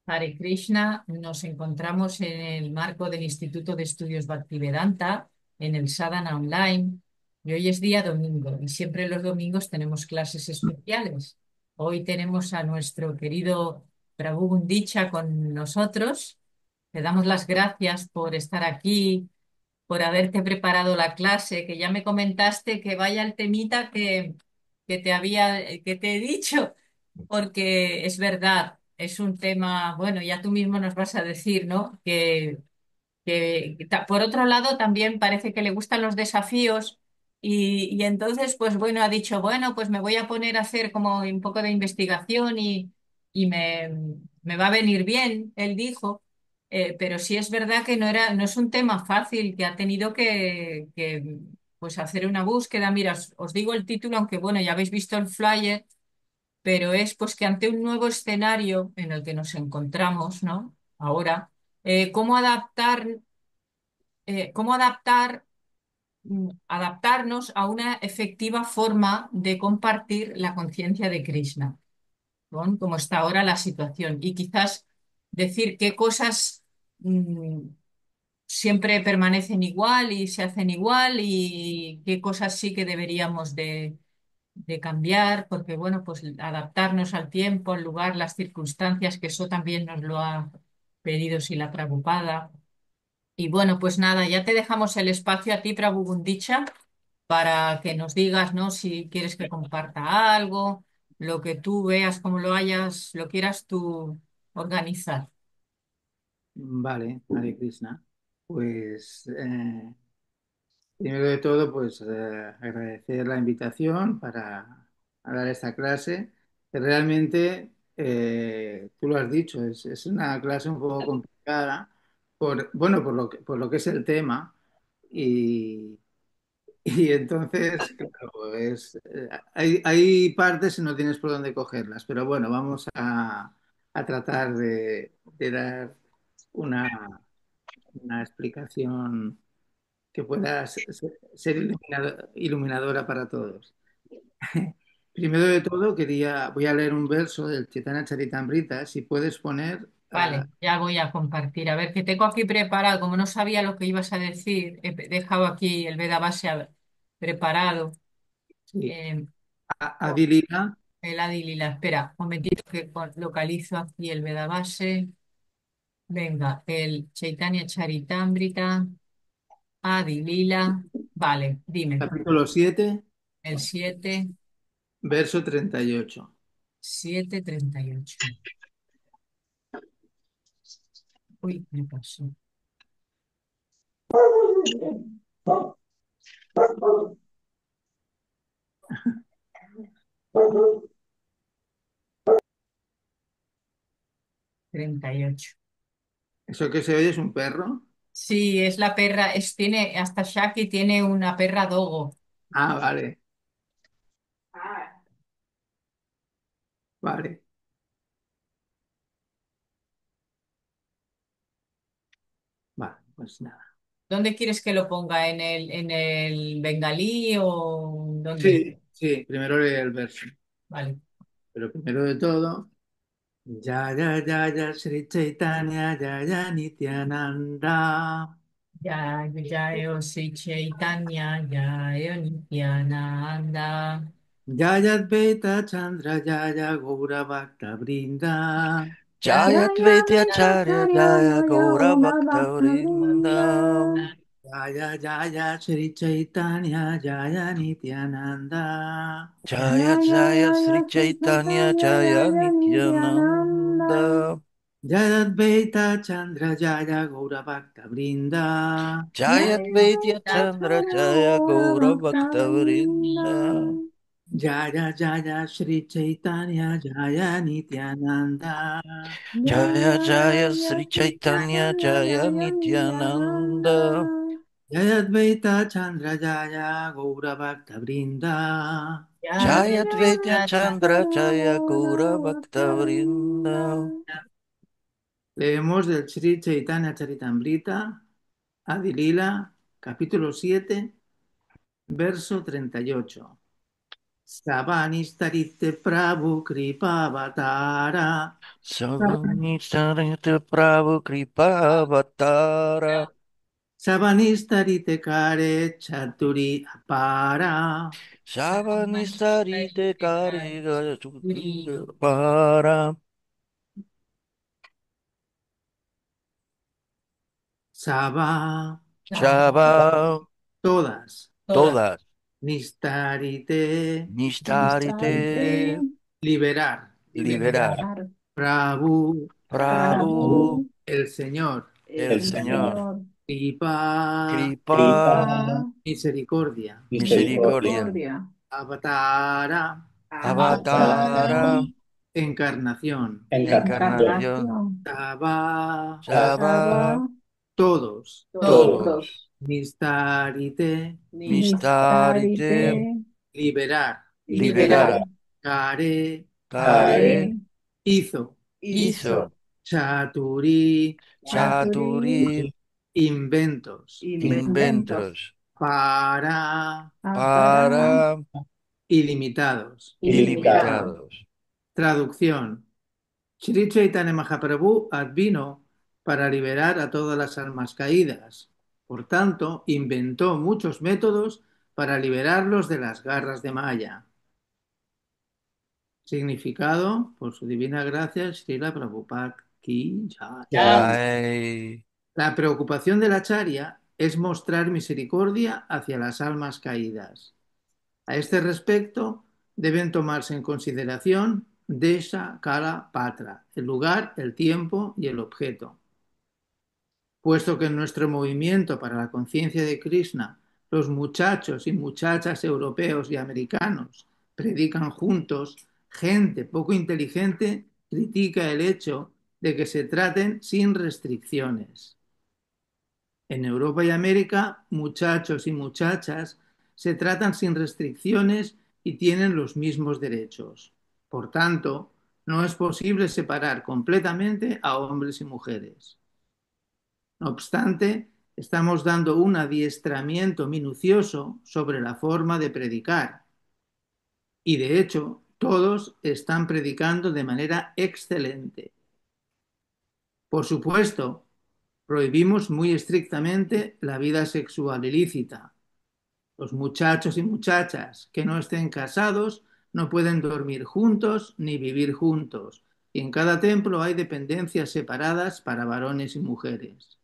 Hare Krishna, nos encontramos en el marco del Instituto de Estudios Bhaktivedanta, en el Sadhana Online, y hoy es día domingo, y siempre los domingos tenemos clases especiales. Hoy tenemos a nuestro querido Prabhu Gundicha con nosotros. Le damos las gracias por estar aquí, por haberte preparado la clase, que ya me comentaste que vaya el temita que te he dicho, porque es verdad, es un tema, bueno, ya tú mismo nos vas a decir, ¿no? Por otro lado, también parece que le gustan los desafíos y entonces, pues bueno, ha dicho, bueno, pues me voy a poner a hacer como un poco de investigación y me va a venir bien, él dijo. Pero sí es verdad que no es un tema fácil, que ha tenido pues hacer una búsqueda. Mira, os digo el título, aunque bueno, ya habéis visto el flyer, pero es pues que ante un nuevo escenario en el que nos encontramos, ¿no? Ahora, cómo cómo adaptarnos a una efectiva forma de compartir la conciencia de Krishna, ¿no? Como está ahora la situación. Y quizás decir qué cosas siempre permanecen igual y se hacen igual y qué cosas sí que deberíamos de cambiar, porque bueno, pues adaptarnos al tiempo, al lugar, las circunstancias, que eso también nos lo ha pedido Sila Prabhupada. Y bueno, pues nada, ya te dejamos el espacio a ti, Prabhu Gundicha, para que nos digas, ¿no? Si quieres que comparta algo, lo que tú veas, como lo quieras tú organizar. Vale, Hare Krishna. Pues primero de todo, pues agradecer la invitación para a dar esta clase, que realmente, tú lo has dicho, es una clase un poco complicada, bueno, por lo que es el tema, y, y entonces, claro, hay partes y no tienes por dónde cogerlas, pero bueno, vamos a tratar de dar una explicación que pueda ser iluminadora para todos. Primero de todo, voy a leer un verso del Chaitanya Charitamrita, si puedes poner, Vale, ya voy a compartir. A ver, que tengo aquí preparado, como no sabía lo que ibas a decir, he dejado aquí el Veda Base preparado. sí, Eh, Adi Lila, el Adi Lila. Espera, un momentito que localizo aquí el Veda Base. Venga, el Chaitanya Charitamrita, Adi Lila. Vale, dime. capítulo 7, El 7, verso 38. 7:38. Uy, me pasó. 38. ¿Eso que se oye es un perro? Sí, es la perra, hasta Shaki tiene una perra dogo. Ah, vale, vale, vale, pues nada. ¿Dónde quieres que lo ponga? En el bengalí o dónde? Sí, sí, primero lee el verso, Vale. pero primero de todo, ya, ya, Sri Chaitanya, ya, Nityananda. Ya, ya, Sri Chaitanya, ya, Nityananda. Jayadvaita Chandra Jaya Gaura Bhakta Vrinda. Jaya, Jayadvaitacharya Jaya Gaura Bhakta Vrindam Jaya Jaya Sri Chaitanya Jaya Nityananda. Jaya Jaya Sri Chaitanya Jaya Nityananda Jayadvaita Chandra Jaya Gaura Bhakta Vrinda. Jayadvaitya Chandra Jaya Gaura Bhakta Vrindam Jaya Jaya Sri Chaitanya Jaya Nityananda. Jaya Jaya Sri Chaitanya Jaya Nityananda Jayadvaita Chandra Jaya Gaura Bhakta Vrinda. Jayadvaitya Chandra Jaya Gaura Bhakta Vrindam Leemos del Sri Chaitanya Charitamrita, Adilila, capítulo 7, verso 38. Sabanistarite Prabhu Kripavatara. Savanitsaritya Prabhu Kripa Vatara. Sabanistarite Kare Chaturi Apara. Savanitsarite Kariga Sukira Para. Saba. Shava. Todas. Todas. Todas. Nistarite. Nistarite. Liberar. Liberar. Liberar. Prabhu. Prabhu. El Señor. El El Señor. Señor. Kripa. Kripa. Misericordia. Misericordia. Misericordia. Avatara. Avatara. Encarnación. Encarnación. Encarnación. Saba. Shava. Saba. Todos. Todos. Todos. Nistarite. Mistarite. Mistarite. Liberar. Liberar. Liberar. Care. Kare. Care. Hizo. Hizo. Hizo. Chaturi. Chaturi. Chaturi. Inventos. Inventos. Inventos. Para. Para. Para. Ilimitados. Ilimitado. Ilimitados. Traducción. Sri Chaitanya Mahaprabhu advino para liberar a todas las almas caídas. Por tanto, inventó muchos métodos para liberarlos de las garras de Maya. Significado, por su divina gracia, Srila Prabhupada Ki Jai. Ya. Jai. La preocupación de la Acharya es mostrar misericordia hacia las almas caídas. A este respecto, deben tomarse en consideración Desha, Kala, Patra, el lugar, el tiempo y el objeto. Puesto que en nuestro movimiento para la conciencia de Krishna, los muchachos y muchachas europeos y americanos predican juntos, gente poco inteligente critica el hecho de que se traten sin restricciones. En Europa y América, muchachos y muchachas se tratan sin restricciones y tienen los mismos derechos. Por tanto, no es posible separar completamente a hombres y mujeres. No obstante, estamos dando un adiestramiento minucioso sobre la forma de predicar. Y de hecho, todos están predicando de manera excelente. Por supuesto, prohibimos muy estrictamente la vida sexual ilícita. Los muchachos y muchachas que no estén casados no pueden dormir juntos ni vivir juntos. Y en cada templo hay dependencias separadas para varones y mujeres.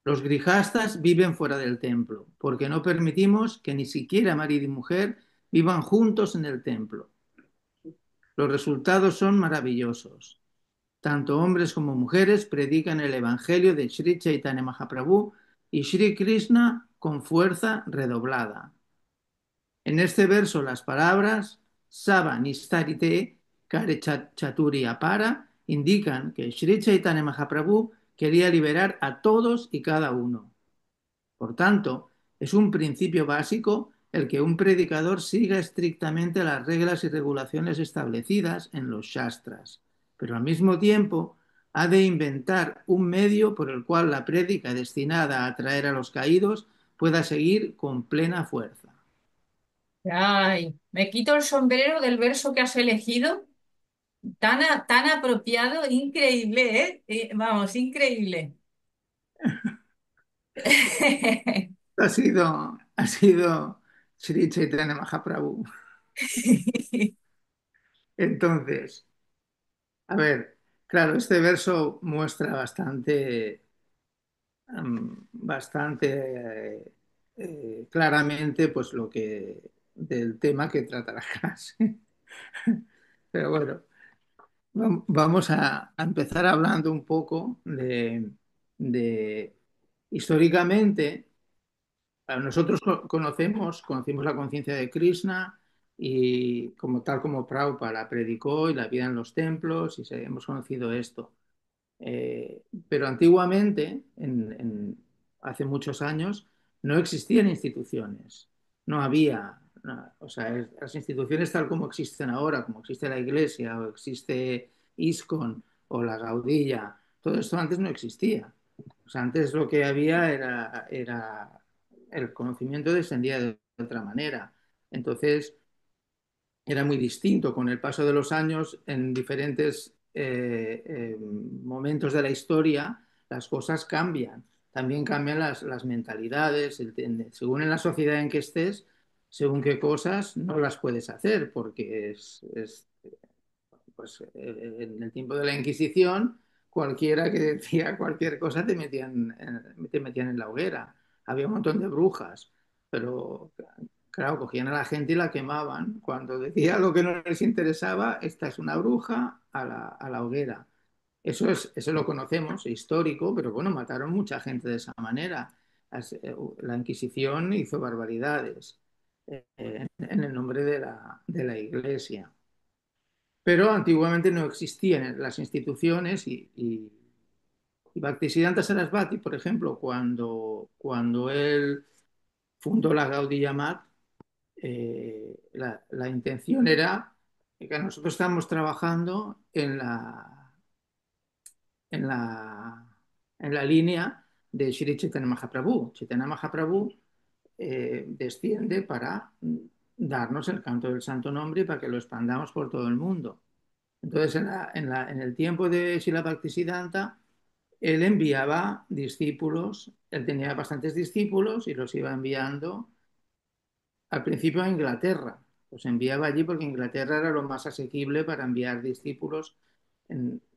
Los grijastas viven fuera del templo, porque no permitimos que ni siquiera marido y mujer vivan juntos en el templo. Los resultados son maravillosos. Tanto hombres como mujeres predican el Evangelio de Sri Chaitanya Mahaprabhu y Sri Krishna con fuerza redoblada. En este verso las palabras Sava Nistarite Kare Chaturi Apara indican que Sri Chaitanya Mahaprabhu quería liberar a todos y cada uno. Por tanto, es un principio básico el que un predicador siga estrictamente las reglas y regulaciones establecidas en los Shastras, pero al mismo tiempo ha de inventar un medio por el cual la prédica destinada a atraer a los caídos pueda seguir con plena fuerza. Ay, me quito el sombrero del verso que has elegido. Tan apropiado, increíble, ¿eh? Vamos, increíble. Ha sido Sri Chaitanya Mahaprabhu. Entonces, a ver, claro, este verso muestra bastante claramente pues lo que del tema que trata la clase. Pero bueno, vamos a empezar hablando un poco de históricamente. Nosotros conocimos la conciencia de Krishna y como tal como Prabhupada la predicó y la vida en los templos y hemos conocido esto. Pero antiguamente, hace muchos años, no existían instituciones, no había, o sea, las instituciones tal como existen ahora, como existe la Iglesia o existe ISKCON o la Gaudilla, todo esto antes no existía. O sea, antes lo que había era el conocimiento descendía de otra manera. Entonces, era muy distinto. Con el paso de los años, en diferentes momentos de la historia, las cosas cambian. También cambian las mentalidades. Según en la sociedad en que estés, según qué cosas no las puedes hacer, porque pues, en el tiempo de la Inquisición, cualquiera que decía cualquier cosa te metían en la hoguera. Había un montón de brujas, pero claro, cogían a la gente y la quemaban. Cuando decía algo que no les interesaba, esta es una bruja a la hoguera. Eso lo conocemos, histórico, pero bueno, mataron mucha gente de esa manera. La Inquisición hizo barbaridades en el nombre de la Iglesia. Pero antiguamente no existían las instituciones y Bhaktisiddhanta Sarasvati, por ejemplo, cuando él fundó la Gaudiya Math, la intención era que nosotros estamos trabajando en la, en la línea de Sri Chaitanya Mahaprabhu. Chaitanya Mahaprabhu desciende para darnos el canto del Santo Nombre y para que lo expandamos por todo el mundo. Entonces, en el tiempo de Srila Bhaktisiddhanta, él enviaba discípulos, él tenía bastantes discípulos y los iba enviando al principio a Inglaterra. Los enviaba allí porque Inglaterra era lo más asequible para enviar discípulos.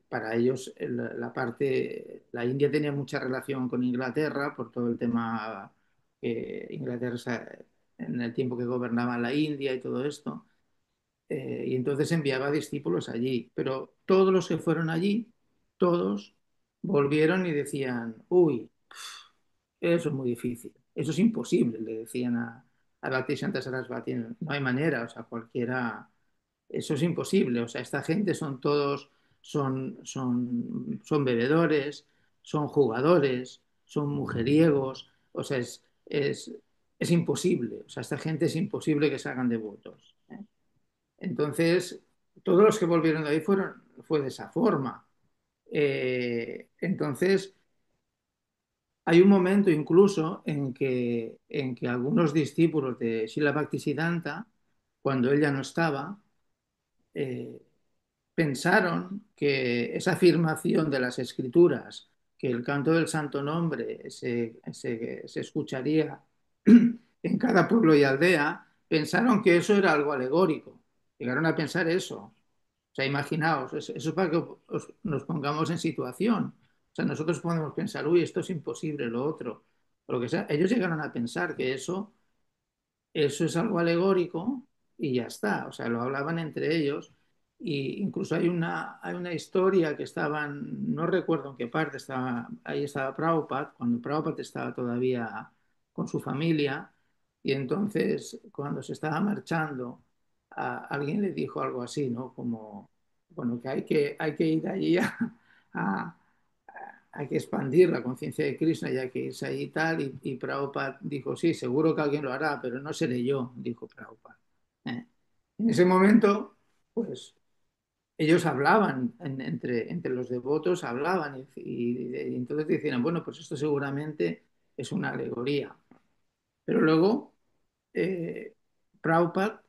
Para ellos, la India tenía mucha relación con Inglaterra por todo el tema que Inglaterra, en el tiempo que gobernaba la India y todo esto. Y entonces enviaba discípulos allí. Pero todos los que fueron allí, todos volvieron y decían, uy, eso es muy difícil, eso es imposible, le decían a Bhaktisiddhanta Sarasvati, no hay manera, o sea, cualquiera, eso es imposible, o sea, esta gente son todos, son bebedores, son jugadores, son mujeriegos, o sea, es imposible, o sea, esta gente es imposible que se hagan devotos. ¿Eh? Entonces, todos los que volvieron de ahí fue de esa forma. Entonces, hay un momento incluso en que algunos discípulos de Srila Bhaktisiddhanta, cuando él ya no estaba, eh, pensaron que esa afirmación de las escrituras, que el canto del Santo Nombre se escucharía en cada pueblo y aldea, pensaron que eso era algo alegórico. Llegaron a pensar eso. O sea, imaginaos, eso es para que nos pongamos en situación. O sea, nosotros podemos pensar, uy, esto es imposible, lo otro, o lo que sea. Ellos llegaron a pensar que eso es algo alegórico y ya está. O sea, lo hablaban entre ellos. Y incluso hay una historia que estaban, no recuerdo en qué parte estaba, ahí estaba Prabhupada, cuando Prabhupada estaba todavía con su familia, y entonces cuando se estaba marchando, alguien le dijo algo así, ¿no? Como, bueno, que hay que ir allí a, hay que expandir la conciencia de Krishna y hay que irse allí y tal. Y Prabhupada dijo, sí, seguro que alguien lo hará, pero no seré yo, dijo Prabhupada. ¿Eh? En ese momento, pues ellos hablaban, entre los devotos hablaban y entonces decían, bueno, pues esto seguramente es una alegoría. Pero luego eh, Prabhupada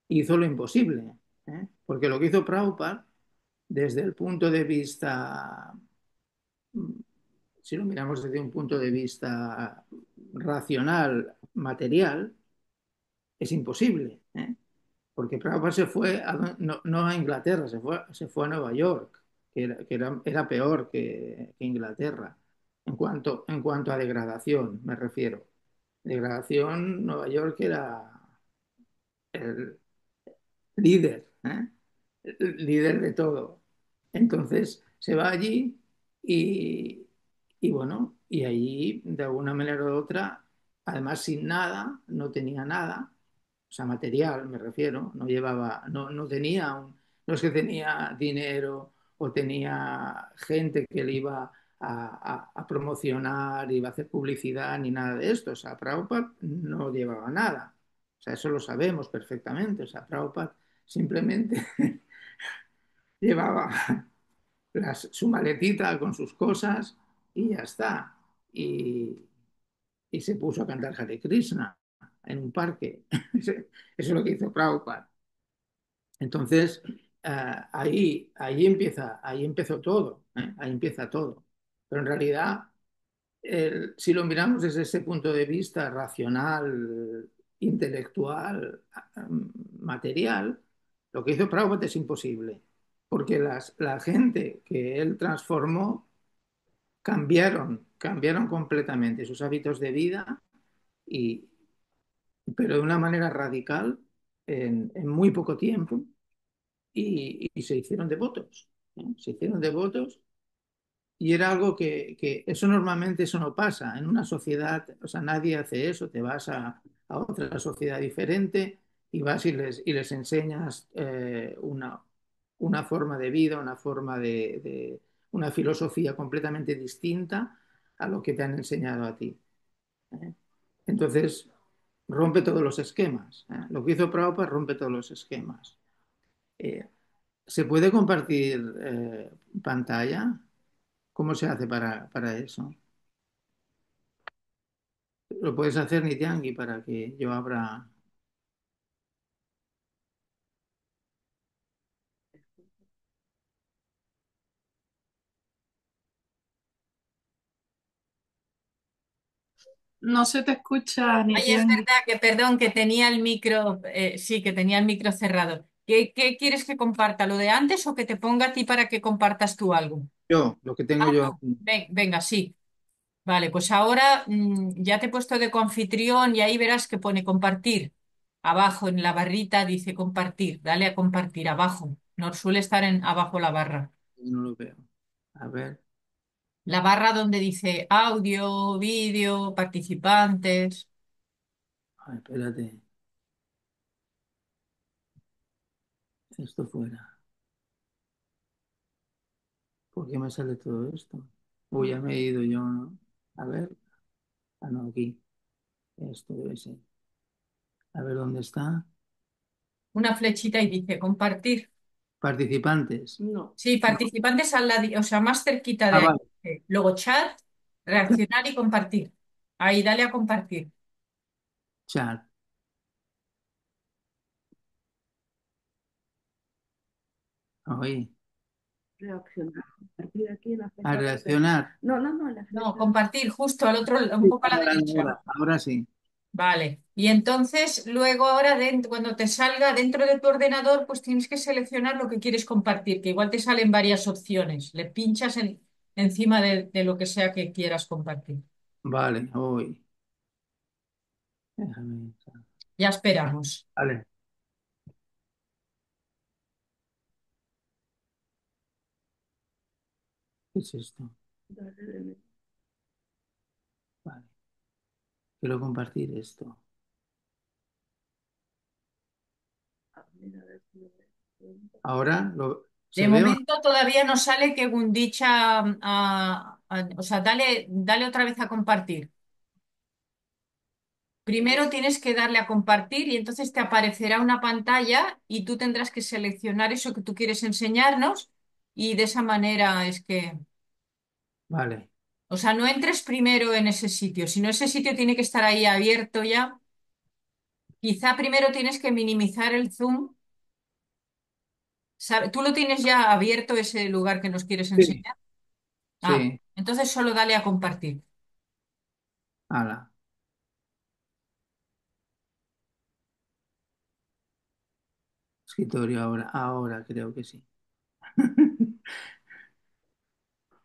hizo lo imposible, ¿eh? Porque lo que hizo Prabhupada, desde el punto de vista si lo miramos desde un punto de vista racional, material, es imposible, ¿eh? Porque Prabhupada se fue no a Inglaterra, se fue a Nueva York, que era peor que Inglaterra, en cuanto a degradación, me refiero. Degradación, Nueva York era el líder, ¿eh? El líder de todo. Entonces se va allí y, y bueno, y allí de alguna manera u otra, además sin nada, no tenía nada, o sea, material me refiero, no llevaba, no tenía no es que tenía dinero o tenía gente que le iba a promocionar, iba a hacer publicidad ni nada de esto, o sea, Prabhupada no llevaba nada, o sea, eso lo sabemos perfectamente, o sea, Prabhupada simplemente llevaba su maletita con sus cosas y ya está. Y se puso a cantar Hare Krishna. en un parque. Eso es lo que hizo Prabhupada. Entonces, ahí empezó todo, ¿eh? Ahí empieza todo. Pero en realidad, si lo miramos desde ese punto de vista racional, intelectual, material, lo que hizo Prabhupada es imposible, porque la gente que él transformó cambiaron completamente sus hábitos de vida, y, pero de una manera radical en muy poco tiempo, y se hicieron devotos, ¿eh? Se hicieron devotos. Y era algo que eso normalmente eso no pasa en una sociedad, o sea, nadie hace eso, te vas a otra sociedad diferente y vas y les enseñas una forma de vida, una forma una filosofía completamente distinta a lo que te han enseñado a ti, ¿eh? Entonces, rompe todos los esquemas, ¿eh? Lo que hizo Prabhupada rompe todos los esquemas. Eh, ¿Se puede compartir pantalla? ¿Cómo se hace para eso? Lo puedes hacer, Nitiangi, para que yo abra. No se te escucha ni Ay, es tianguis. verdad que, perdón, que tenía el micro, sí, que tenía el micro cerrado. ¿Qué quieres que comparta? ¿Lo de antes o que te ponga a ti para que compartas tú algo? Yo, lo que Ah, tengo yo no. aquí. Venga, sí. Vale, pues ahora ya te he puesto de coanfitrión y ahí verás que pone compartir. Abajo en la barrita dice compartir. Dale a compartir abajo. No suele estar en abajo la barra. No lo veo. A ver, La barra donde dice audio, vídeo, participantes. espérate. Esto fuera. ¿Por qué me sale todo esto? Uy, ya me he ido yo, ¿no? A ver. Ah, no, aquí. Esto debe ser. A ver dónde está. Una flechita y dice compartir. Participantes. No. Sí, No. participantes al lado, o sea, más cerquita de Ah, ahí. vale. Luego chat, reaccionar y compartir. Ahí, dale a compartir. Chat. Ahí. Reaccionar. A partir de aquí en la A flecha verde. reaccionar. No, no, no, en la No, flecha. compartir justo al otro, un Sí, poco a la derecha. ahora sí. Vale. Y entonces, luego ahora, cuando te salga dentro de tu ordenador, pues tienes que seleccionar lo que quieres compartir, que igual te salen varias opciones. Le pinchas encima de lo que sea que quieras compartir. Vale, hoy. Déjame. Ya esperamos. Vale. ¿Qué es esto? Vale. Quiero compartir esto. Ahora De se ve o no? momento todavía no sale que Gundicha, o sea, dale otra vez a compartir. Primero tienes que darle a compartir y entonces te aparecerá una pantalla y tú tendrás que seleccionar eso que tú quieres enseñarnos y de esa manera es que, Vale. o sea, no entres primero en ese sitio, sino ese sitio tiene que estar ahí abierto ya. Quizá primero tienes que minimizar el zoom. ¿Tú lo tienes ya abierto ese lugar que nos quieres Sí, enseñar? Ah, sí. entonces solo dale a compartir. Hala. Escritorio ahora. Ahora creo que sí.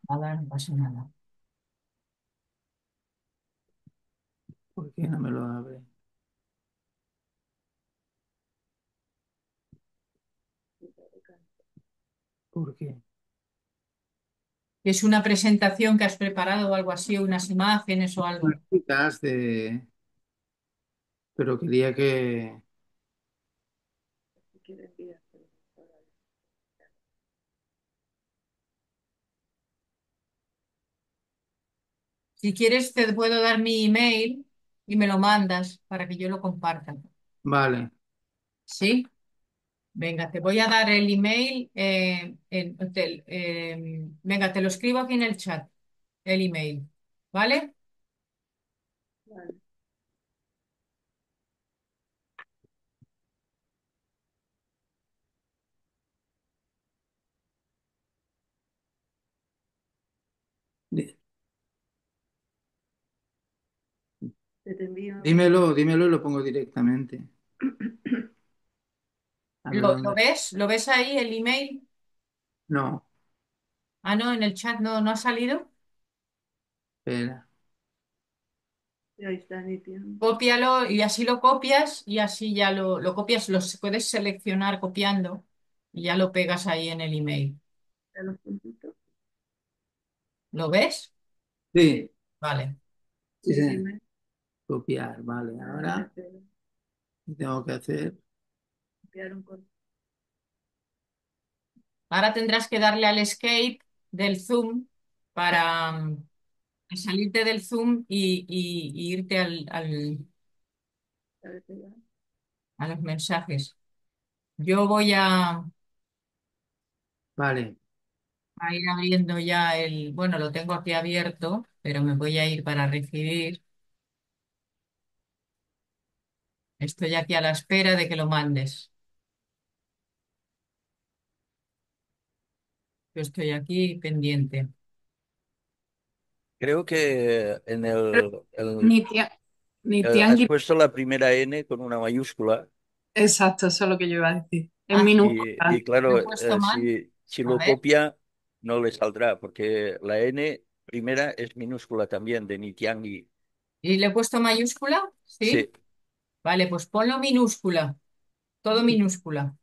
Nada, no pasa nada. ¿Por qué no me lo abre? ¿Por qué? Es una presentación que has preparado o algo así, unas imágenes o algo. Unas citas pero quería que. Si quieres, te puedo dar mi email y me lo mandas para que yo lo comparta. Vale, ¿Sí? Venga, te voy a dar el email. Venga, te lo escribo aquí en el chat, el email. ¿Vale? Vale. Di- Te envío. Dímelo y lo pongo directamente. A ver ¿Lo dónde. ves? ¿Lo ves ahí el email? No, Ah, no, en el chat no ha salido. espera. Ahí está, Nitia. Cópialo y así lo copias y así ya lo copias, puedes seleccionar copiando y ya lo pegas ahí en el email. Ya los puntitos. ¿Lo ves? Sí, Vale. sí, Sí, sí. dime. Copiar, vale. Ahora, ¿qué tengo que hacer? Copiar un corte. Ahora tendrás que darle al escape del Zoom para salirte del Zoom y irte Ya de pegar. a los mensajes. Yo voy Vale, a ir abriendo ya bueno, lo tengo aquí abierto, pero me voy a ir para recibir. Estoy aquí a la espera de que lo mandes. Yo estoy aquí pendiente. Creo que en has Nitiangi, puesto la primera N con una mayúscula exacto, eso es lo que yo iba a decir. En Ah, y minúscula. lo claro, he puesto mal. si A lo ver. copia no le saldrá porque la N primera es minúscula también de Nitiangi. ¿Y le he puesto mayúscula? ¿Sí? Sí, Vale, pues ponlo minúscula. Todo minúscula.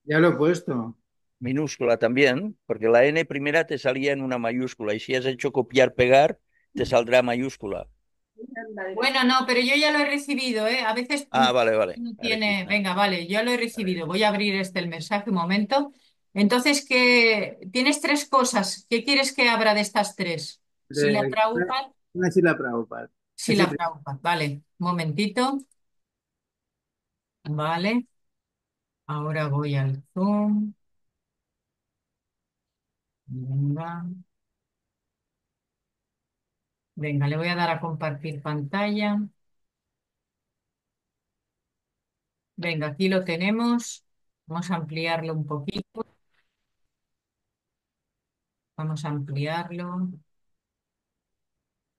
ya lo he puesto. minúscula también, porque la N primera te salía en una mayúscula y si has hecho copiar, pegar, te saldrá mayúscula. Bueno, no, pero yo ya lo he recibido, ¿eh? A veces Ah, vale, vale. no Hare tiene. Krishna. Venga, vale, yo lo he Hare recibido. Voy a Krishna. abrir el mensaje un momento. Entonces, tienes tres cosas. ¿Qué quieres que abra de estas tres? Si la De, Prabhupada, una sí la Prabhupada. si Ese la Prabhupada. Vale, un momentito. Vale, ahora voy al Zoom. Venga, venga, le voy a dar a compartir pantalla. Venga, aquí lo tenemos. Vamos a ampliarlo un poquito. Vamos a ampliarlo.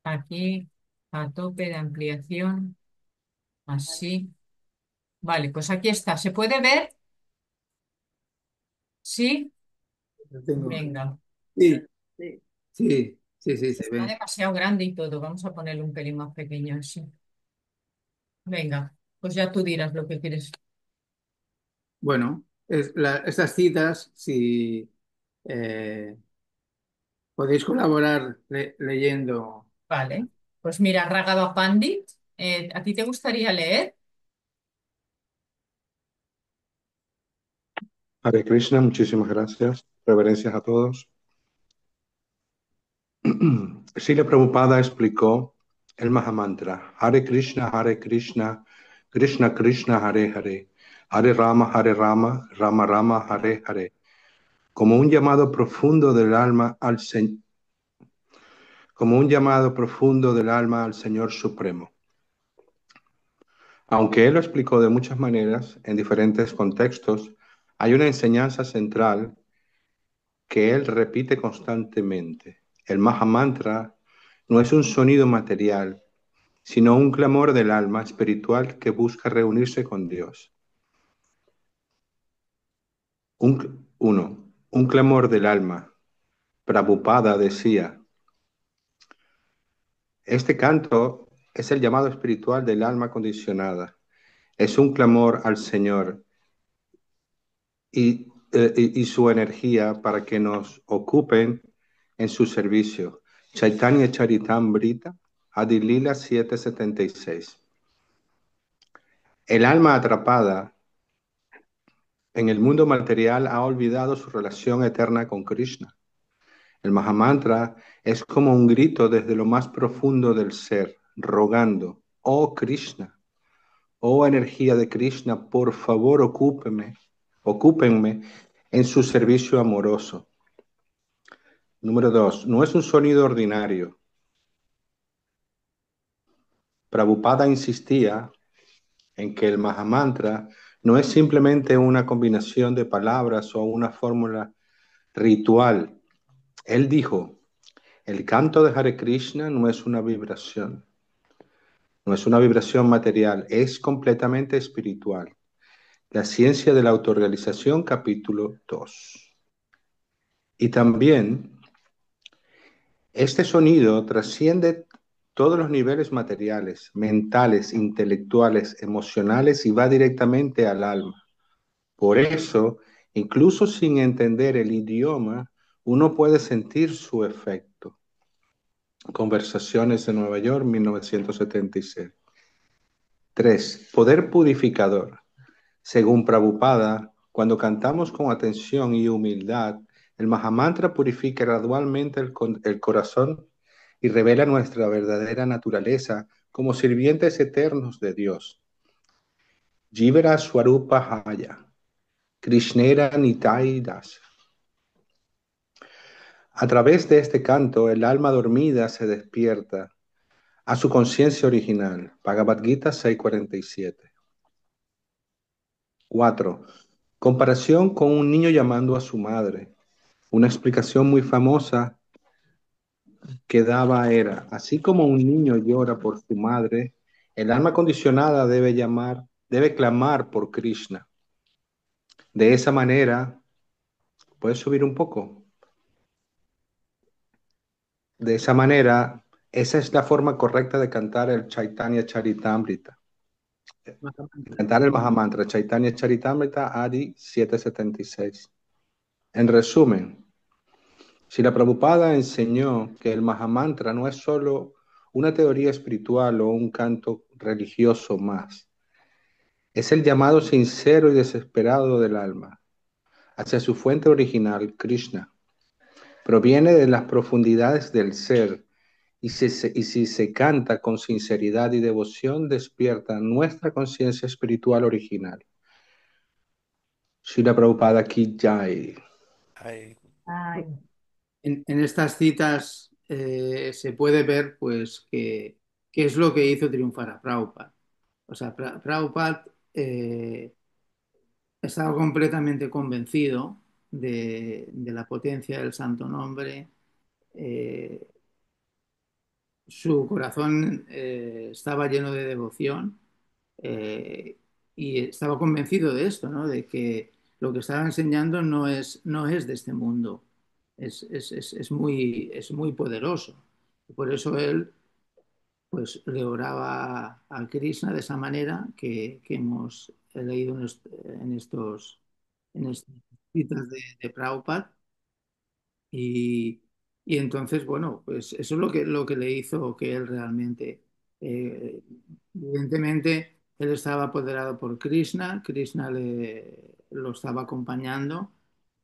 Aquí, a tope de ampliación. Así. Vale, pues aquí está. ¿Se puede ver? Sí. lo tengo. Venga. Sí, Sí. sí, se Está ve. demasiado grande y todo. Vamos a ponerle un pelín más pequeño así. Venga, pues ya tú dirás lo que quieres. Bueno, estas citas, si eh, podéis colaborar leyendo. Vale. Pues mira, Ragava Pandit, ¿a ti te gustaría leer? Hare Krishna, muchísimas gracias. Reverencias a todos. Srila Prabhupada explicó el Mahamantra. Hare Krishna, Krishna Krishna, Hare Hare. Hare Rama, Rama Rama, Hare Hare. Como un llamado profundo del alma al como un llamado profundo del alma al Señor Supremo. Aunque él lo explicó de muchas maneras, en diferentes contextos, hay una enseñanza central que él repite constantemente. El Mahamantra no es un sonido material, sino un clamor del alma espiritual que busca reunirse con Dios. Un clamor del alma. Prabhupada decía, este canto es el llamado espiritual del alma condicionada. Es un clamor al Señor y su energía para que nos ocupen en su servicio. Chaitanya Charitamrita, Adilila 776. El alma atrapada en el mundo material ha olvidado su relación eterna con Krishna. El Mahamantra es como un grito desde lo más profundo del ser, rogando, oh Krishna, oh energía de Krishna, por favor ocúpenme en su servicio amoroso. Número 2, no es un sonido ordinario. Prabhupada insistía en que el Mahamantra no es simplemente una combinación de palabras o una fórmula ritual. Él dijo, El canto de Hare Krishna no es una vibración, no es una vibración material, es completamente espiritual. La ciencia de la autorrealización, capítulo 2. Y también este sonido trasciende todos los niveles materiales, mentales, intelectuales, emocionales y va directamente al alma. Por eso, incluso sin entender el idioma, uno puede sentir su efecto. Conversaciones de Nueva York, 1976. 3. Poder purificador. Según Prabhupada, cuando cantamos con atención y humildad, el Mahamantra purifica gradualmente el corazón y revela nuestra verdadera naturaleza como sirvientes eternos de Dios. Jivara Swarupa Haya, Krishnera Nitai Das. A través de este canto, el alma dormida se despierta a su conciencia original. Bhagavad Gita 6:47. 4. Comparación con un niño llamando a su madre. Una explicación muy famosa que daba era, así como un niño llora por su madre, el alma condicionada debe clamar por Krishna. De esa manera, ¿puedes subir un poco? De esa manera, esa es la forma correcta de cantar el Chaitanya Charitamrita. Cantar el Mahamantra, Chaitanya Charitamrita, Adi 776. En resumen, Srila Prabhupada enseñó que el Mahamantra no es solo una teoría espiritual o un canto religioso más. Es el llamado sincero y desesperado del alma hacia su fuente original, Krishna. Proviene de las profundidades del ser y si se canta con sinceridad y devoción, despierta nuestra conciencia espiritual original. Srila Prabhupada Ki Jai. Ay, Ay, En estas citas se puede ver pues qué es lo que hizo triunfar a Prabhupada. O sea, Prabhupada estaba completamente convencido de la potencia del Santo Nombre. eh, Su corazón estaba lleno de devoción eh, y estaba convencido de esto, ¿no? De que lo que estaba enseñando no es de este mundo, es muy poderoso. Y por eso él pues le oraba a Krishna de esa manera que hemos leído en estas citas de Prabhupada. Y, y entonces, bueno, pues eso es lo que le hizo que él realmente, eh, evidentemente, él estaba apoderado por Krishna, Krishna lo estaba acompañando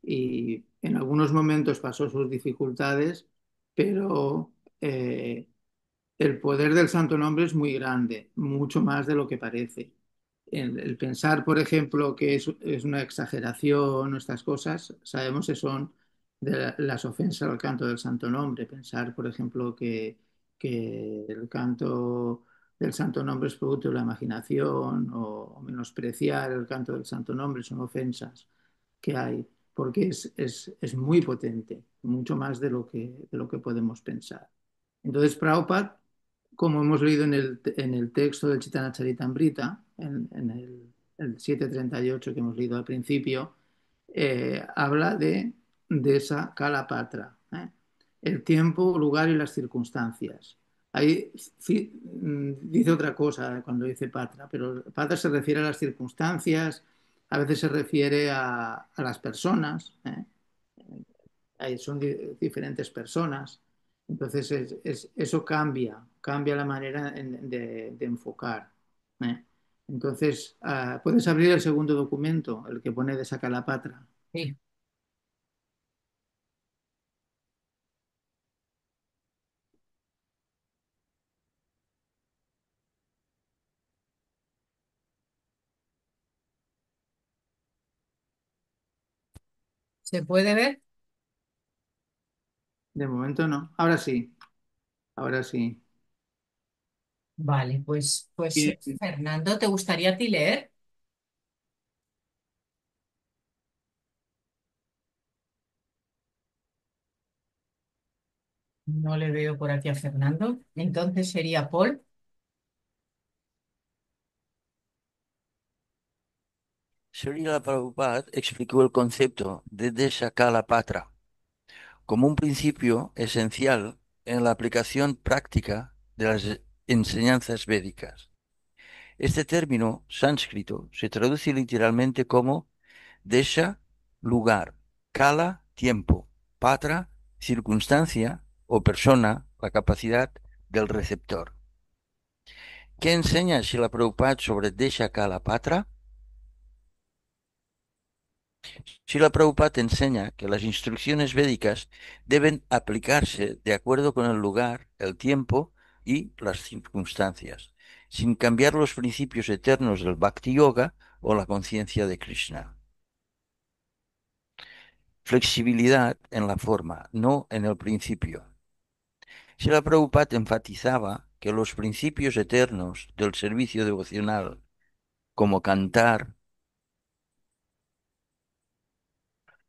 y en algunos momentos pasó sus dificultades, pero el poder del Santo Nombre es muy grande, mucho más de lo que parece. El pensar, por ejemplo, que es una exageración o estas cosas, sabemos que son las ofensas al canto del Santo Nombre. Pensar, por ejemplo, que el canto del Santo Nombre es producto de la imaginación o menospreciar el canto del Santo Nombre son ofensas que hay, porque es muy potente, mucho más de lo que podemos pensar. Entonces, Prabhupada, como hemos leído en el texto del Chaitanya Charitamrita, en el 738 que hemos leído al principio, habla de esa Kalapatra, ¿eh? El tiempo, lugar y las circunstancias. Ahí dice otra cosa cuando dice Patra, pero Patra se refiere a las circunstancias, a veces se refiere a las personas, ¿eh? Son diferentes personas. Entonces, eso cambia la manera de enfocar. ¿Eh? Entonces, puedes abrir el segundo documento, el que pone de Sakalapatra. sí. ¿Se puede ver? De momento no. Ahora sí. Vale, Bien. Fernando, ¿te gustaría a ti leer? No le veo por aquí a Fernando. Entonces sería Paul. Srila Prabhupada explicó el concepto de Deshakalapatra como un principio esencial en la aplicación práctica de las enseñanzas védicas. Este término sánscrito se traduce literalmente como Desha, lugar; Kala, tiempo; Patra, circunstancia o persona, la capacidad del receptor. ¿Qué enseña Srila Prabhupada sobre Desha Kala Patra? Srila Prabhupada enseña que las instrucciones védicas deben aplicarse de acuerdo con el lugar, el tiempo y las circunstancias, sin cambiar los principios eternos del Bhakti Yoga o la conciencia de Krishna. Flexibilidad en la forma, no en el principio. Srila Prabhupada enfatizaba que los principios eternos del servicio devocional, como cantar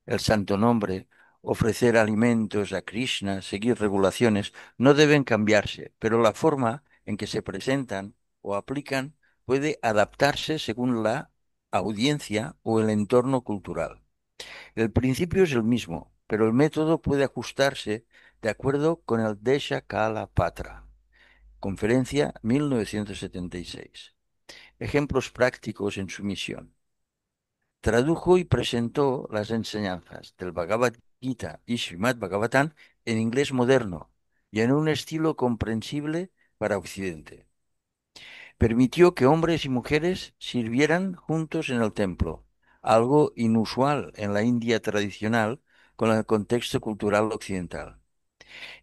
el santo nombre, ofrecer alimentos a Krishna, seguir regulaciones, no deben cambiarse, pero la forma en que se presentan o aplican puede adaptarse según la audiencia o el entorno cultural. El principio es el mismo, pero el método puede ajustarse de acuerdo con el Desha Kala Patra. Conferencia 1976. Ejemplos prácticos en su misión. Tradujo y presentó las enseñanzas del Bhagavad Gita y Srimad Bhagavatam en inglés moderno y en un estilo comprensible para Occidente. Permitió que hombres y mujeres sirvieran juntos en el templo, algo inusual en la India tradicional con el contexto cultural occidental.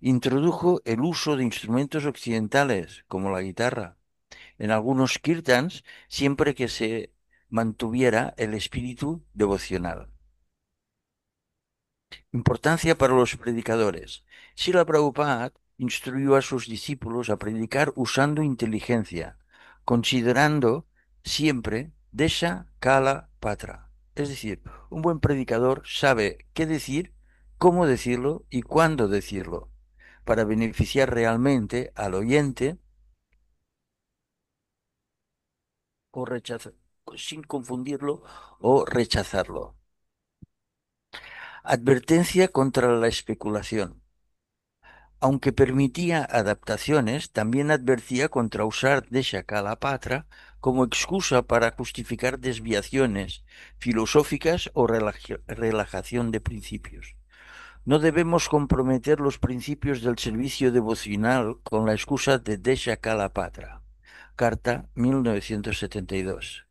Introdujo el uso de instrumentos occidentales, como la guitarra, en algunos kirtans, siempre que se mantuviera el espíritu devocional. Importancia para los predicadores. Srila Prabhupada instruyó a sus discípulos a predicar usando inteligencia, considerando siempre Desha Kala Patra. Es decir, un buen predicador sabe qué decir, cómo decirlo y cuándo decirlo, para beneficiar realmente al oyente o rechazar, sin confundirlo o rechazarlo. Advertencia contra la especulación. Aunque permitía adaptaciones, también advertía contra usar Desha Kala Patra como excusa para justificar desviaciones filosóficas o relajación de principios. No debemos comprometer los principios del servicio devocional con la excusa de Desha Kala Patra. Carta 1972.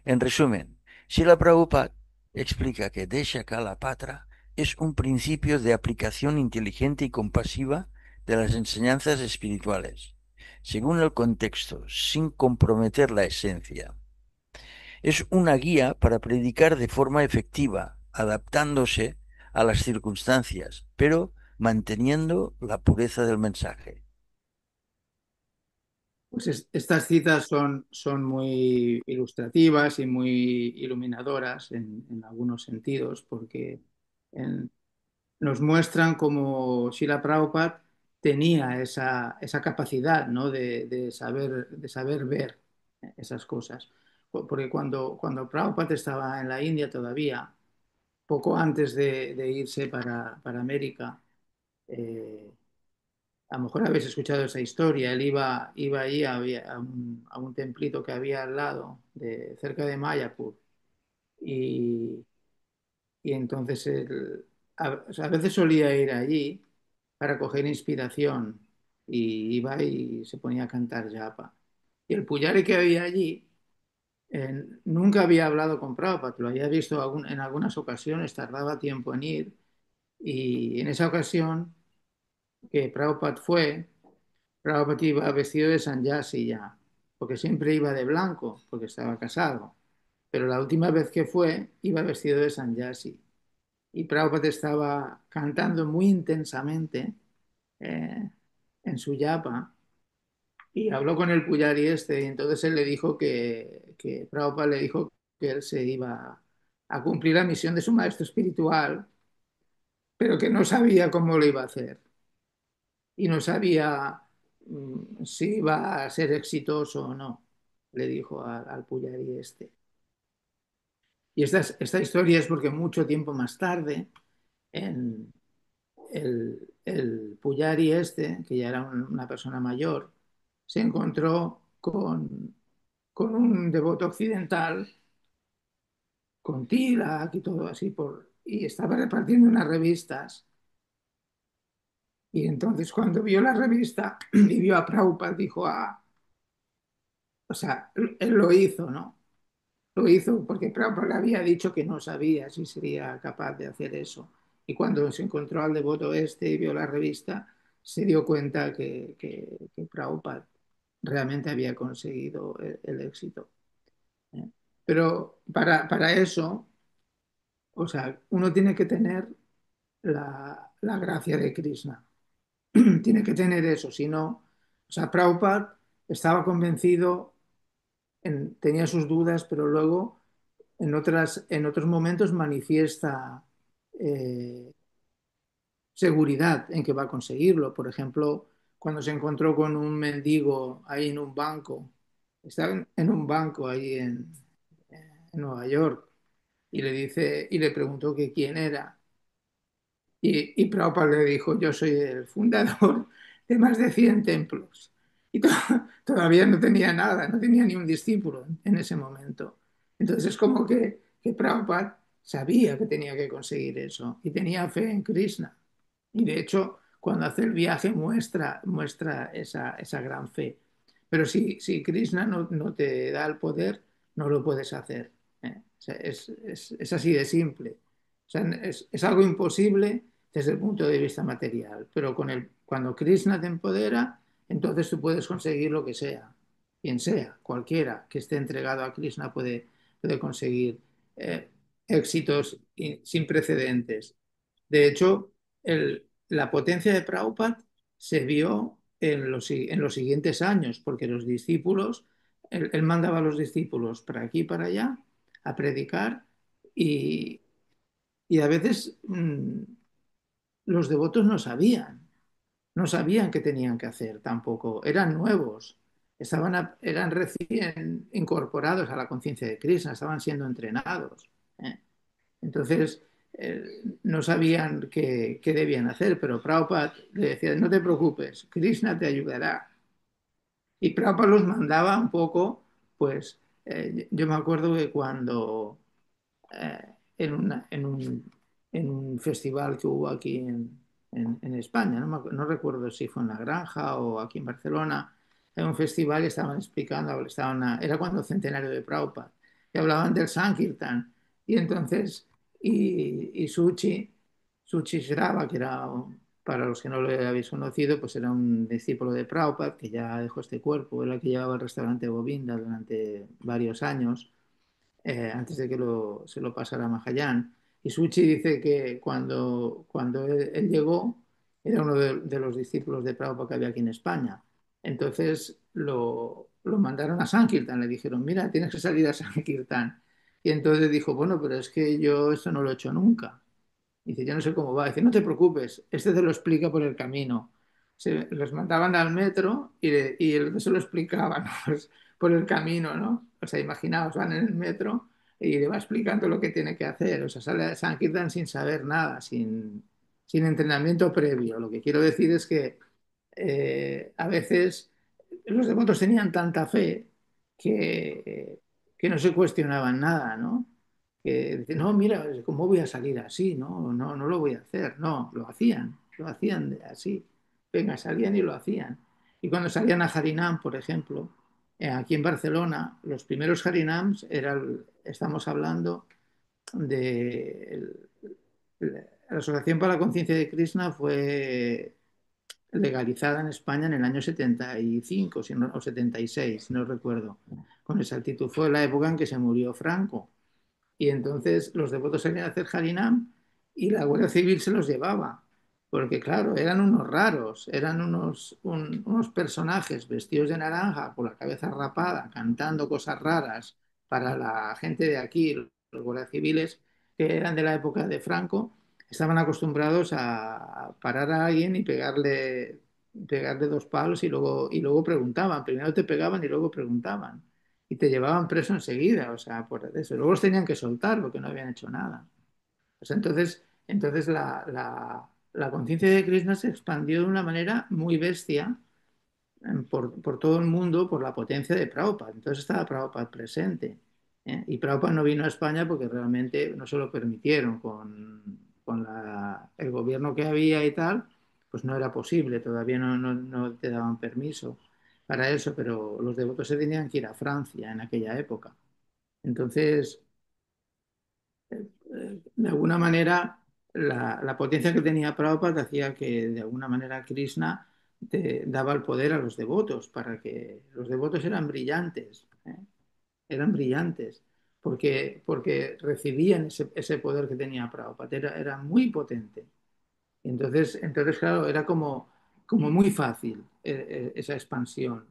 En resumen, Srila Prabhupada explica que Desha Kala Patra es un principio de aplicación inteligente y compasiva de las enseñanzas espirituales, según el contexto, sin comprometer la esencia. Es una guía para predicar de forma efectiva, adaptándose a las circunstancias, pero manteniendo la pureza del mensaje. Pues estas citas son muy ilustrativas y muy iluminadoras en algunos sentidos, porque en- nos muestran cómo Srila Prabhupada tenía esa capacidad, ¿no? de saber ver esas cosas. Porque cuando Prabhupada estaba en la India todavía, poco antes de irse para América, eh, a lo mejor habéis escuchado esa historia. Él iba allí a un templito que había al lado, cerca de Mayapur. Y, y entonces él, o sea, a veces solía ir allí para coger inspiración. Y iba y se ponía a cantar japa. Y el puyari que había allí nunca había hablado con Prabhupada, lo había visto en algunas ocasiones, tardaba tiempo en ir. Y en esa ocasión que Prabhupada fue, Prabhupada iba vestido de sanyasi ya, porque siempre iba de blanco, porque estaba casado. Pero la última vez que fue, iba vestido de sanyasi. Y Prabhupada estaba cantando muy intensamente eh, en su yapa y habló con el Puyari y entonces él le dijo que Prabhupada le dijo que él se iba a cumplir la misión de su maestro espiritual, pero que no sabía cómo lo iba a hacer. y no sabía si iba a ser exitoso o no, le dijo al Pujari este. Y esta historia es porque mucho tiempo más tarde, en el Pujari este, que ya era una persona mayor, se encontró con un devoto occidental, con tilak y todo así, y estaba repartiendo unas revistas. Y entonces cuando vio la revista y vio a Prabhupada, dijo, o sea, él lo hizo, ¿no? Lo hizo porque Prabhupada le había dicho que no sabía si sería capaz de hacer eso. Y cuando se encontró al devoto este y vio la revista, se dio cuenta que Prabhupada realmente había conseguido el éxito. ¿Eh? Pero para eso, o sea, uno tiene que tener la gracia de Krishna. Tiene que tener eso, si no, o sea, Prabhupada estaba convencido, tenía sus dudas, pero luego en otros momentos manifiesta eh, seguridad en que va a conseguirlo. Por ejemplo, cuando se encontró con un mendigo ahí en un banco, estaba en un banco ahí en Nueva York, y le dice, y le preguntó que quién era. Y Prabhupada le dijo, yo soy el fundador de más de 100 templos. Y todavía no tenía nada, no tenía ni un discípulo en ese momento. Entonces es como que Prabhupada sabía que tenía que conseguir eso y tenía fe en Krishna. Y de hecho, cuando hace el viaje muestra esa gran fe. Pero si Krishna no te da el poder, no lo puedes hacer. ¿Eh? O sea, es así de simple. O sea, es algo imposible desde el punto de vista material, pero cuando Krishna te empodera, entonces tú puedes conseguir lo que sea, quien sea, cualquiera que esté entregado a Krishna puede conseguir eh, éxitos sin precedentes. De hecho, la potencia de Prabhupada se vio en los siguientes años, porque los discípulos, él mandaba a los discípulos para aquí y para allá a predicar y, y a veces los devotos no sabían qué tenían que hacer tampoco, eran nuevos, eran recién incorporados a la conciencia de Krishna, estaban siendo entrenados. ¿Eh? Entonces, no sabían qué debían hacer, pero Prabhupada le decía, no te preocupes, Krishna te ayudará. Y Prabhupada los mandaba un poco, pues, yo me acuerdo que cuando en un festival que hubo aquí en España. No recuerdo si fue en La Granja o aquí en Barcelona. Era un festival y estaban explicando, era cuando el centenario de Prabhupada, y hablaban del Sankirtan. Y entonces, y Suchi Shrava, que era, para los que no lo habéis conocido, pues era un discípulo de Prabhupada que ya dejó este cuerpo, era el que llevaba el restaurante Govinda durante varios años antes de que se lo pasara a Mahayán. Y Suchi dice que cuando él llegó, era uno de los discípulos de Prabhupada que había aquí en España. Entonces lo mandaron a Sankirtan, le dijeron, mira, tienes que salir a Sankirtan. Y entonces dijo, bueno, pero es que yo esto no lo he hecho nunca. Dice, yo no sé cómo va. Dice, no te preocupes, este te lo explica por el camino. Los mandaban al metro y él se lo explicaba, ¿no? Pues, por el camino, ¿no? O sea, imaginaos, van en el metro y le va explicando lo que tiene que hacer. O sea, sale a San Kirtan sin saber nada, sin entrenamiento previo. Lo que quiero decir es que a veces los devotos tenían tanta fe que, que no se cuestionaban nada, ¿no? Que dicen, no, mira, ¿cómo voy a salir así? No, no, no lo voy a hacer. No, lo hacían así. Venga, salían y lo hacían. Y cuando salían a Harinam, por ejemplo, aquí en Barcelona, los primeros Harinams estamos hablando de la Asociación para la Conciencia de Krishna fue legalizada en España en el año 75 o 76, si no recuerdo, con exactitud. Fue la época en que se murió Franco. Y entonces los devotos salían a hacer Harinam y la Guardia Civil se los llevaba. Porque claro, eran unos raros, eran unos personajes vestidos de naranja, con la cabeza rapada, cantando cosas raras para la gente de aquí, los guardias civiles, que eran de la época de Franco, estaban acostumbrados a parar a alguien y pegarle pegarle dos palos y luego preguntaban. Primero te pegaban y luego preguntaban. Y te llevaban preso enseguida, o sea, por eso. Luego los tenían que soltar porque no habían hecho nada. O sea, entonces la conciencia de Krishna se expandió de una manera muy bestia por todo el mundo por la potencia de Prabhupada. Entonces estaba Prabhupada presente. Y Prabhupada no vino a España porque realmente no se lo permitieron con el gobierno que había y tal, pues no era posible, todavía no te daban permiso para eso, pero los devotos se tenían que ir a Francia en aquella época. Entonces, de alguna manera, la potencia que tenía Prabhupada hacía que, de alguna manera, Krishna te daba el poder a los devotos, para que los devotos eran brillantes, eran brillantes, porque recibían ese poder que tenía Prabhupada, era muy potente. Entonces, claro, era como muy fácil esa expansión.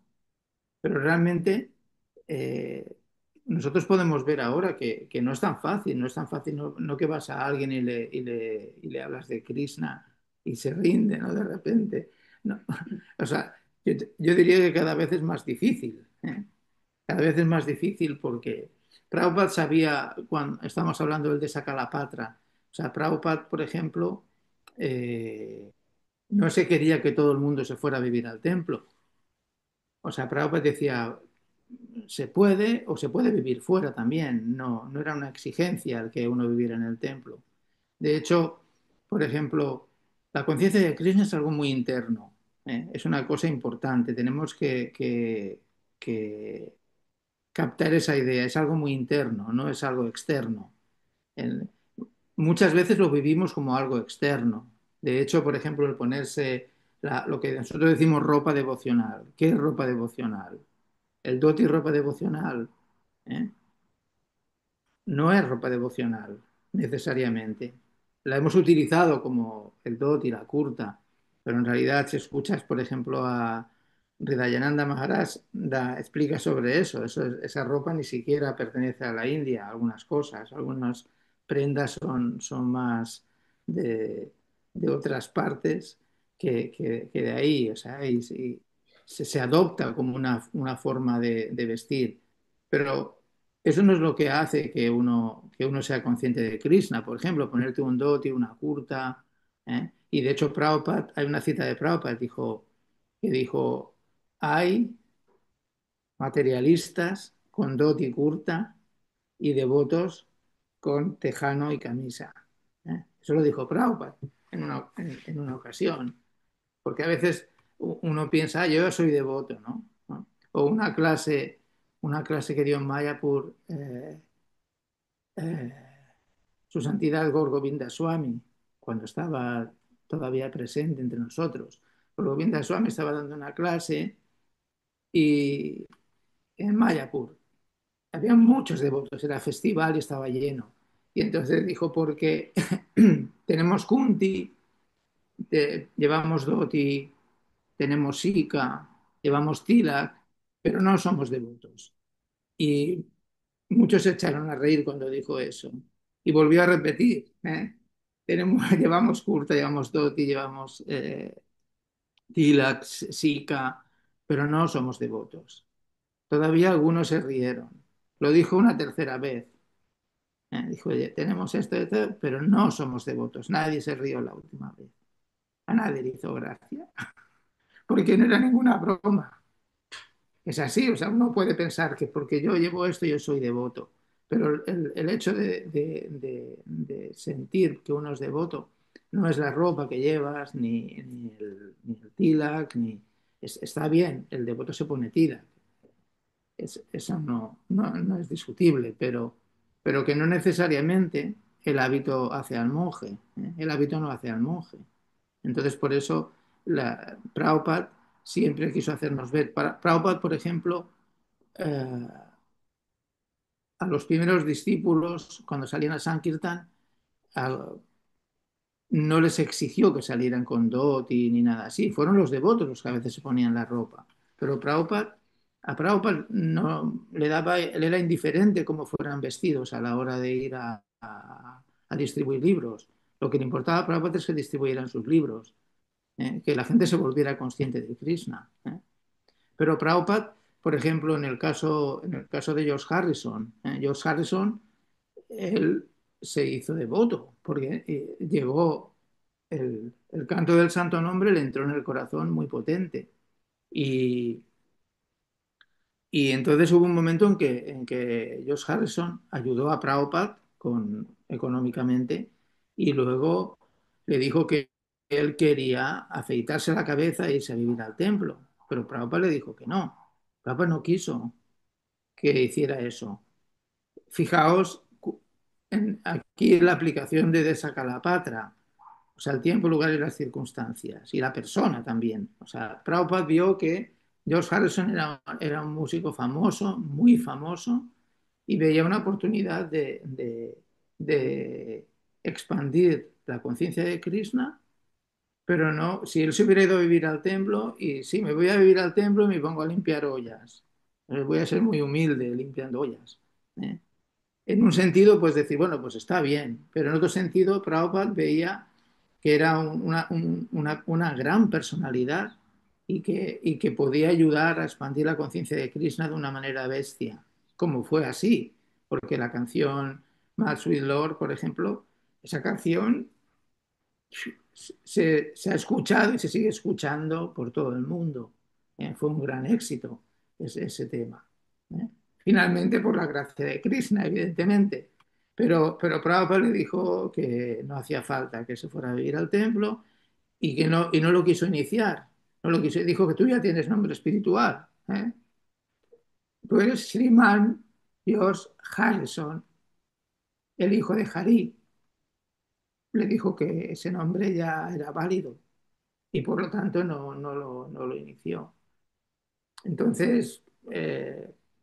Pero realmente eh, nosotros podemos ver ahora que no es tan fácil, no es tan fácil, no que vas a alguien y le hablas de Krishna y se rinde, ¿no? De repente. No. O sea, yo diría que cada vez es más difícil, ¿eh? Cada vez es más difícil porque Prabhupada sabía, cuando estamos hablando del de Sakalapatra, o sea, Prabhupada, por ejemplo, eh, no se quería que todo el mundo se fuera a vivir al templo. O sea, Prabhupada decía, se puede o se puede vivir fuera también, no era una exigencia el que uno viviera en el templo. De hecho, por ejemplo, la conciencia de Krishna es algo muy interno, ¿eh? Es una cosa importante, tenemos que captar esa idea, es algo muy interno, no es algo externo. El- Muchas veces lo vivimos como algo externo. De hecho, por ejemplo, el ponerse lo que nosotros decimos ropa devocional. ¿Qué es ropa devocional? El dhoti ropa devocional, ¿eh? No es ropa devocional necesariamente. La hemos utilizado como el dhoti, la kurta, pero en realidad si escuchas, por ejemplo, a Hridayananda Maharaj, explica sobre eso. Esa ropa ni siquiera pertenece a la India, algunas cosas, algunas prendas son más de, de otras partes que de ahí, o sea, y se adopta como una forma de vestir. Pero eso no es lo que hace que uno sea consciente de Krishna. Por ejemplo, ponerte un dhoti, una kurta, ¿eh? Y de hecho, Prabhupada, hay una cita de Prabhupada que dijo, hay materialistas con dhoti kurta y devotos con tejano y camisa. Eso lo dijo Prabhupada en una ocasión. Porque a veces uno piensa, yo soy devoto, ¿no? ¿No? O una clase que dio en Mayapur, eh, su santidad Gorgovinda Swami, cuando estaba todavía presente entre nosotros. Gorgovinda Swami estaba dando una clase y en Mayapur había muchos devotos, era festival y estaba lleno. Y entonces dijo, porque tenemos Kunti, llevamos Dhoti, tenemos Sika, llevamos Tilak, pero no somos devotos. Y muchos se echaron a reír cuando dijo eso. Y volvió a repetir, ¿eh? Llevamos kurta, llevamos dhoti, llevamos tilak, sika, pero no somos devotos. Todavía algunos se rieron. Lo dijo una tercera vez. Dijo, oye, tenemos esto, pero no somos devotos. Nadie se rió la última vez. A nadie le hizo gracia, porque no era ninguna broma. Es así, o sea, uno puede pensar que porque yo llevo esto yo soy devoto, pero el hecho de sentir que uno es devoto no es la ropa que llevas, ni el tilak, está bien, el devoto se pone tilak, eso no es discutible, pero que no necesariamente el hábito hace al monje, ¿eh? El hábito no hace al monje. Entonces, por eso Prabhupada siempre quiso hacernos ver. Prabhupada, por ejemplo, eh, a los primeros discípulos, cuando salían a Sankirtan, a- no les exigió que salieran con dhoti ni nada así. Fueron los devotos los que a veces se ponían la ropa. Pero a Prabhupada no, él era indiferente cómo fueran vestidos a la hora de ir a distribuir libros. Lo que le importaba a Prabhupada es que distribuyeran sus libros. que la gente se volviera consciente de Krishna. Pero Prabhupada, por ejemplo, en el caso de George Harrison, él se hizo devoto, porque llegó el canto del Santo Nombre, le entró en el corazón muy potente. Y, y entonces hubo un momento en que George Harrison ayudó a Prabhupada económicamente y luego le dijo que él quería afeitarse la cabeza e irse a vivir al templo. Pero Prabhupada le dijo que no. Prabhupada no quiso que hiciera eso. Fijaos aquí en la aplicación de Desakalapatra, o sea, el tiempo, el lugar y las circunstancias, y la persona también. O sea, Prabhupada vio que George Harrison era un músico famoso, muy famoso, y veía una oportunidad de expandir la conciencia de Krishna, pero no, si él se hubiera ido a vivir al templo, y sí, me voy a vivir al templo y me pongo a limpiar ollas. Voy a ser muy humilde limpiando ollas. ¿eh? En un sentido, pues decir, bueno, pues está bien, pero en otro sentido, Prabhupada veía que era una gran personalidad y que podía ayudar a expandir la conciencia de Krishna de una manera bestia, como fue así, porque la canción Mad Sweet Lord, por ejemplo, esa canción se ha escuchado y se sigue escuchando por todo el mundo. Fue un gran éxito ese tema. ¿eh? Finalmente, por la gracia de Krishna, evidentemente. Pero Prabhupada le dijo que no hacía falta que se fuera a vivir al templo y no lo quiso iniciar. No lo quiso, dijo que tú ya tienes nombre espiritual. Tú eres Sriman George Harrison, el hijo de Hari. Le dijo que ese nombre ya era válido y por lo tanto no lo inició. Entonces,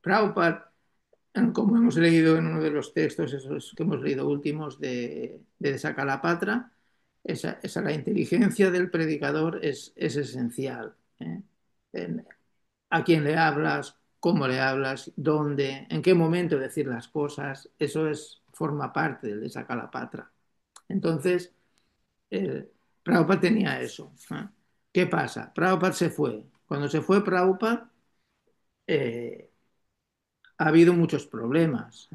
Prabhupada, como hemos leído en uno de los textos esos que hemos leído últimos de Sakalapatra, la inteligencia del predicador es esencial. En- a quién le hablas, cómo le hablas, dónde, en qué momento decir las cosas, forma parte del de Sakalapatra. Entonces, Prabhupada tenía eso. ¿Qué pasa? Prabhupada se fue. Cuando se fue Prabhupada, eh, ha habido muchos problemas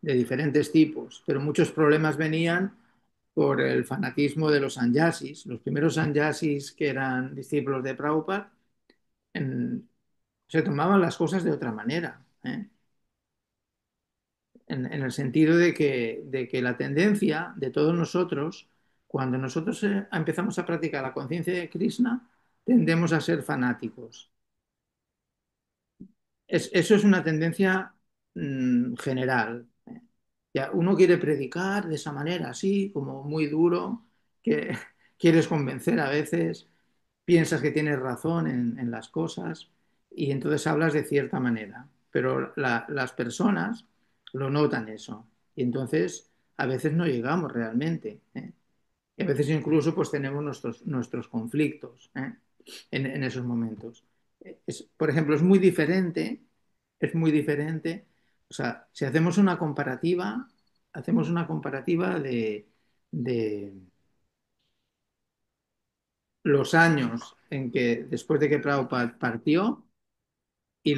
de diferentes tipos, pero muchos problemas venían por el fanatismo de los sannyasis. Los primeros sannyasis que eran discípulos de Prabhupada se tomaban las cosas de otra manera. En el sentido de que la tendencia de todos nosotros, cuando nosotros empezamos a practicar la conciencia de Krishna, tendemos a ser fanáticos. Eso es una tendencia general. Ya, uno quiere predicar de esa manera, así, como muy duro, que quieres convencer a veces, piensas que tienes razón en las cosas y entonces hablas de cierta manera. Pero las personas lo notan eso y entonces a veces no llegamos realmente. Y a veces incluso pues tenemos nuestros conflictos en esos momentos. Por ejemplo, es muy diferente, o sea, si hacemos una comparativa de los años en que después de que Prabhupada partió y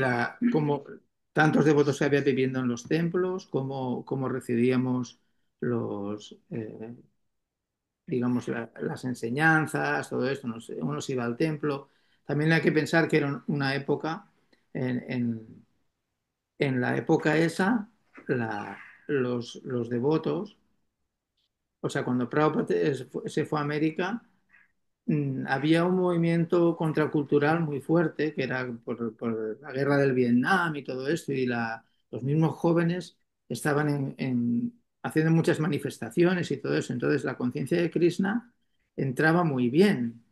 cómo tantos devotos que había viviendo en los templos, cómo recibíamos digamos, las enseñanzas, todo esto, uno se iba al templo. También hay que pensar que era una época, en, en- en la época esa, los devotos, o sea, cuando Prabhupada se fue a América, había un movimiento contracultural muy fuerte, que era por la guerra del Vietnam y todo esto, y los mismos jóvenes estaban haciendo muchas manifestaciones y todo eso. Entonces, la conciencia de Krishna entraba muy bien,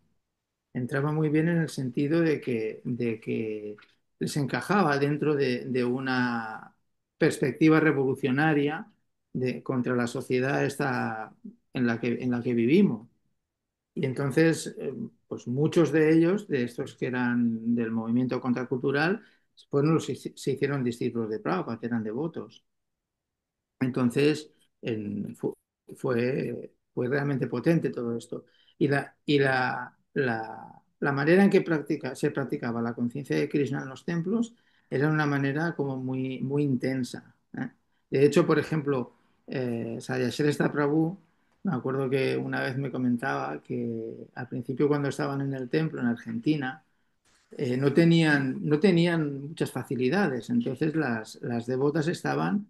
entraba muy bien en el sentido de que les encajaba dentro de una perspectiva revolucionaria contra la sociedad esta en la que vivimos. Y entonces, pues muchos de ellos, de estos que eran del movimiento contracultural, se hicieron discípulos de Prabhupada, que eran devotos. Entonces, fue realmente potente todo esto. Y la la manera en que se practicaba la conciencia de Krishna en los templos era una manera como muy, muy intensa, ¿eh? De hecho, por ejemplo, Sayashrestha Prabhu, me acuerdo que una vez me comentaba que al principio cuando estaban en el templo en Argentina, no tenían muchas facilidades. Entonces las devotas estaban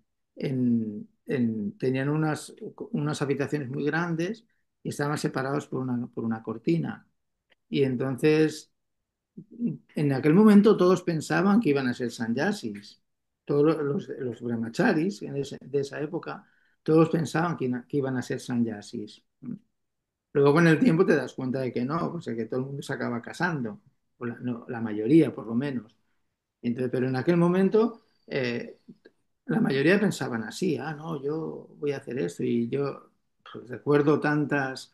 tenían unas habitaciones muy grandes y estaban separados por una cortina. Y entonces, en aquel momento todos pensaban que iban a ser sannyasis. Todos los brahmacharis de esa época, todos pensaban que iban a ser sannyasis. Luego con el tiempo te das cuenta de que no, pues de que todo el mundo se acaba casando, o no, la mayoría por lo menos. Entonces, pero en aquel momento la mayoría pensaban así, no, yo voy a hacer esto y yo pues, recuerdo tantas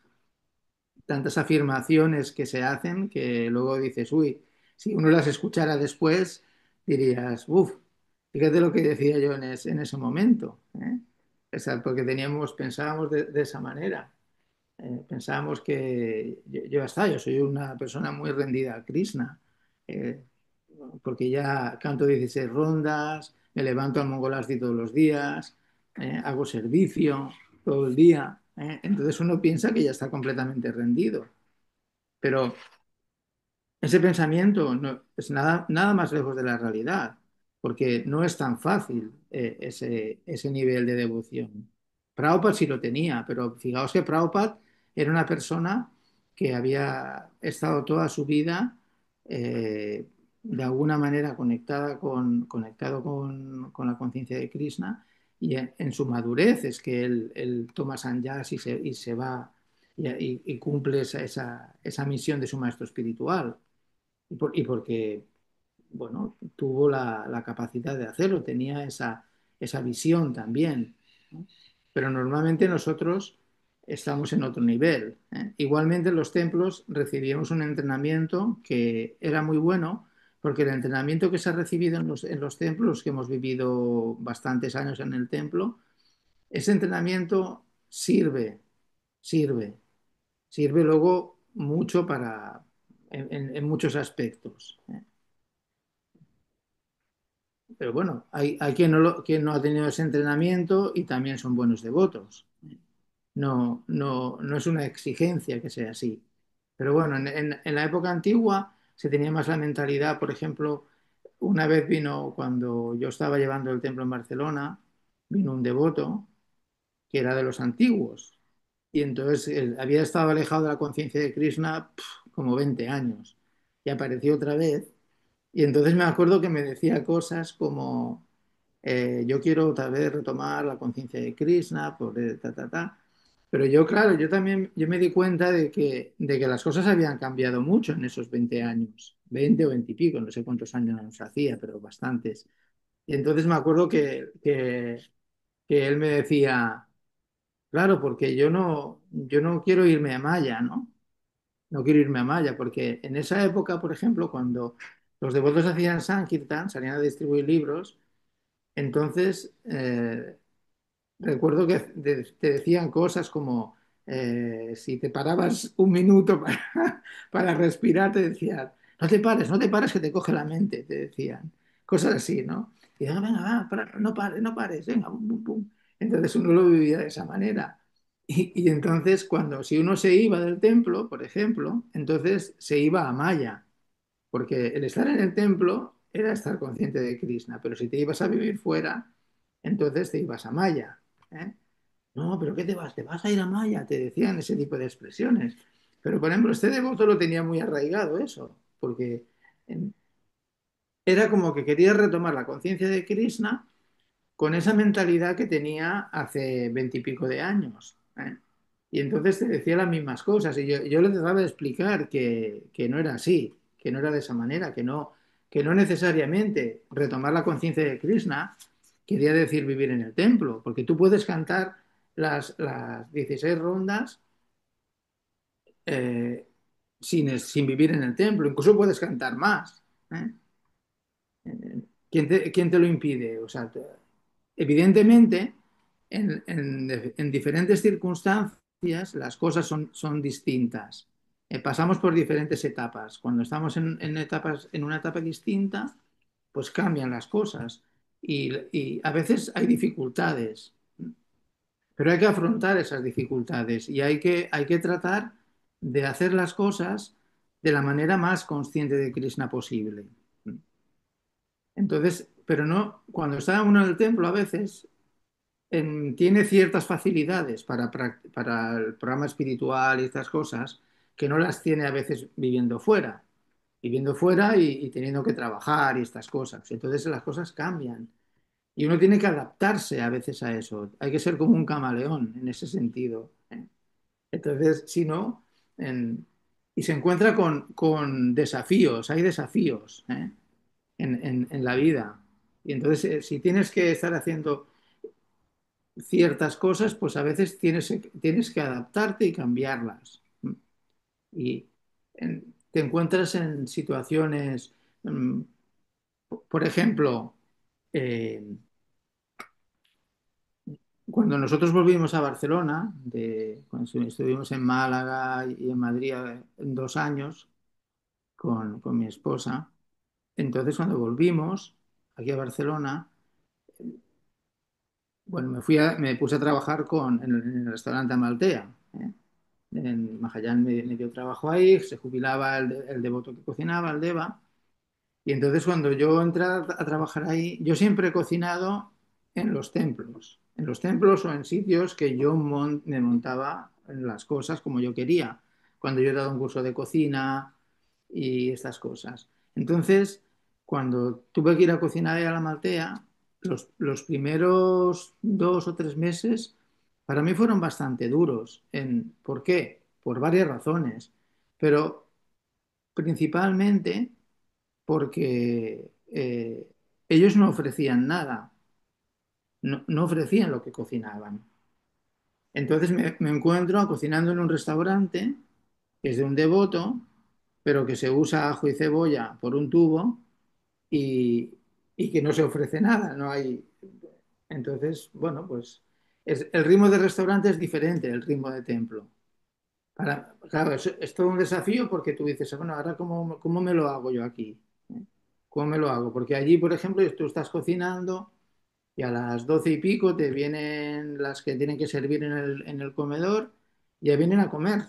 afirmaciones que se hacen que luego dices, uy, si uno las escuchara después, dirías, uff, fíjate lo que decía yo en ese momento, ¿eh? O sea, porque pensábamos de esa manera. Pensábamos que yo ya está, yo soy una persona muy rendida a Krishna, eh, porque ya canto 16 rondas, me levanto al Mongolasti todos los días, hago servicio todo el día, entonces uno piensa que ya está completamente rendido, pero ese pensamiento no, es nada más lejos de la realidad, porque no es tan fácil ese nivel de devoción. Prabhupada sí lo tenía, pero fijaos que Prabhupada era una persona que había estado toda su vida de alguna manera conectado con la conciencia de Krishna y en su madurez es que él toma sannyas y se va y cumple esa misión de su maestro espiritual y porque, bueno, tuvo la capacidad de hacerlo, tenía esa visión también, ¿no? Pero normalmente nosotros estamos en otro nivel, ¿eh? Igualmente en los templos recibíamos un entrenamiento que era muy bueno, porque el entrenamiento que se ha recibido en los templos, que hemos vivido bastantes años en el templo, ese entrenamiento sirve, sirve luego mucho en muchos aspectos, ¿eh? Pero bueno, hay quien no ha tenido ese entrenamiento y también son buenos devotos. No, no, no es una exigencia que sea así. Pero bueno, en la época antigua se tenía más la mentalidad, por ejemplo, una vez vino, cuando yo estaba llevando el templo en Barcelona, vino un devoto que era de los antiguos. Y entonces él había estado alejado de la conciencia de Krishna como 20 años. Y apareció otra vez. Y entonces me acuerdo que me decía cosas como, yo quiero otra vez retomar la conciencia de Krishna, por ta, ta, ta. Pero yo, claro, yo me di cuenta de que las cosas habían cambiado mucho en esos 20 años, 20 o 20 y pico, no sé cuántos años nos hacía, pero bastantes. Y entonces me acuerdo que él me decía, claro, porque yo no quiero irme a Maya, ¿no? No quiero irme a Maya, porque en esa época, por ejemplo, cuando los devotos hacían Sankirtan, salían a distribuir libros, entonces recuerdo que te decían cosas como, si te parabas un minuto para respirar, te decían, no te pares que te coge la mente, te decían. Cosas así, ¿no? Y venga, va, no pares, venga, pum, pum, pum. Entonces uno lo vivía de esa manera. Y entonces, si uno se iba del templo, por ejemplo, entonces se iba a Maya, porque el estar en el templo era estar consciente de Krishna, pero si te ibas a vivir fuera, entonces te ibas a Maya, ¿eh? No, pero ¿qué te vas? ¿Te vas a ir a Maya? Te decían ese tipo de expresiones. Pero, por ejemplo, este devoto lo tenía muy arraigado eso, porque era como que quería retomar la conciencia de Krishna con esa mentalidad que tenía hace 20 y pico de años, ¿eh? Y entonces te decía las mismas cosas y yo le trataba de explicar que no era así, que no era de esa manera, que no necesariamente retomar la conciencia de Krishna quería decir vivir en el templo, porque tú puedes cantar las 16 rondas eh, sin vivir en el templo, incluso puedes cantar más, ¿eh? ¿Quién te lo impide? O sea, evidentemente, en diferentes circunstancias las cosas son distintas. pasamos por diferentes etapas. Cuando estamos en una etapa distinta, pues cambian las cosas y a veces hay dificultades, pero hay que afrontar esas dificultades y hay que tratar de hacer las cosas de la manera más consciente de Krishna posible. Entonces, pero no, cuando está uno en el templo a veces tiene ciertas facilidades para el programa espiritual y estas cosas que no las tiene a veces viviendo fuera y teniendo que trabajar y estas cosas. Entonces las cosas cambian y uno tiene que adaptarse a veces a eso. Hay que ser como un camaleón en ese sentido, ¿eh? Entonces, si no, y se encuentra con desafíos, hay desafíos, ¿eh? En la vida. Y entonces, si tienes que estar haciendo ciertas cosas, pues a veces tienes que adaptarte y cambiarlas. Y te encuentras en situaciones, mm, por ejemplo, eh, cuando nosotros volvimos a Barcelona, cuando estuvimos en Málaga y en Madrid 2 años con mi esposa, entonces cuando volvimos aquí a Barcelona, bueno, me puse a trabajar en el restaurante Amaltea, ¿eh? En Mahayán me dio trabajo ahí, se jubilaba el devoto que cocinaba, el Deva. Y entonces cuando yo entré a trabajar ahí, yo siempre he cocinado en los templos o en sitios que yo me montaba en las cosas como yo quería, cuando yo he dado un curso de cocina y estas cosas. Entonces, cuando tuve que ir a cocinar a la Maltea, los primeros 2 o 3 meses para mí fueron bastante duros. ¿Por qué? Por varias razones, pero principalmente porque ellos no ofrecían nada, no ofrecían lo que cocinaban. Entonces me encuentro cocinando en un restaurante que es de un devoto, pero que se usa ajo y cebolla por un tubo y, y que no se ofrece nada, no hay. Entonces, bueno, pues el ritmo de restaurante es diferente del ritmo de templo. Claro, es todo un desafío porque tú dices, bueno, ahora cómo me lo hago yo aquí, ¿eh? ¿Cómo me lo hago? Porque allí, por ejemplo, tú estás cocinando y a las 12 y pico te vienen las que tienen que servir en el comedor, y ya vienen a comer.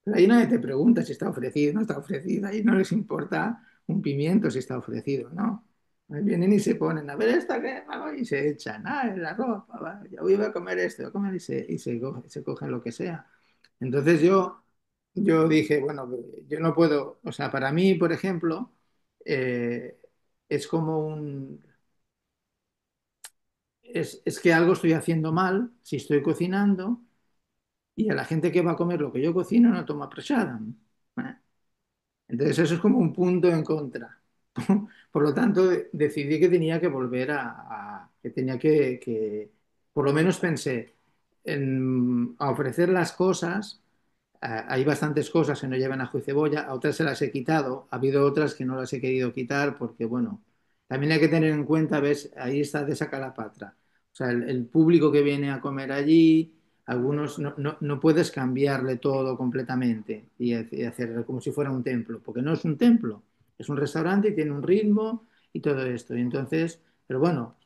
Pero ahí nadie te pregunta si está ofrecido o no está ofrecido, ahí no les importa un pimiento si está ofrecido, ¿no? Ahí vienen y se ponen, a ver esta qué, y se echan, el arroz, yo voy a comer esto, voy a comer se cogen lo que sea. Entonces yo dije, bueno, yo no puedo, o sea, para mí, por ejemplo, eh, es como es que algo estoy haciendo mal si estoy cocinando y a la gente que va a comer lo que yo cocino no toma prasadam, ¿eh? Entonces eso es como un punto en contra. Por lo tanto, decidí que tenía que volver que tenía por lo menos pensé a ofrecer las cosas. Hay bastantes cosas que no llevan ajo y cebolla, a otras se las he quitado, ha habido otras que no las he querido quitar porque, bueno, también hay que tener en cuenta, ves, ahí está de sacar la patra. O sea, el público que viene a comer allí, algunos no puedes cambiarle todo completamente y hacer como si fuera un templo, porque no es un templo, es un restaurante y tiene un ritmo y todo esto. Y entonces, pero bueno,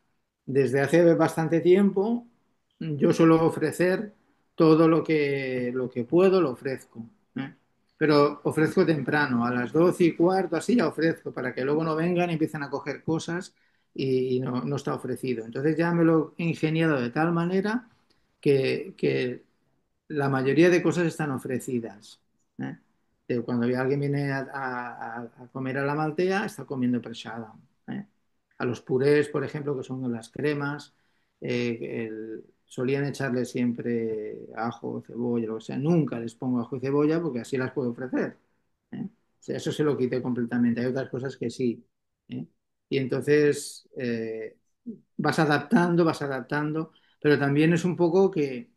desde hace bastante tiempo yo suelo ofrecer todo lo que puedo, lo ofrezco, ¿eh? Pero ofrezco temprano, a las 12 y cuarto, así ya ofrezco, para que luego no vengan y empiecen a coger cosas y no está ofrecido. Entonces ya me lo he ingeniado de tal manera que la mayoría de cosas están ofrecidas, ¿eh? Cuando alguien viene a comer a la maltea, está comiendo prasada, ¿eh? A los purés, por ejemplo, que son las cremas, solían echarle siempre ajo, cebolla, o sea, nunca les pongo ajo y cebolla porque así las puedo ofrecer, ¿eh? O sea, eso se lo quité completamente. Hay otras cosas que sí, ¿eh? Y entonces vas adaptando, pero también es un poco que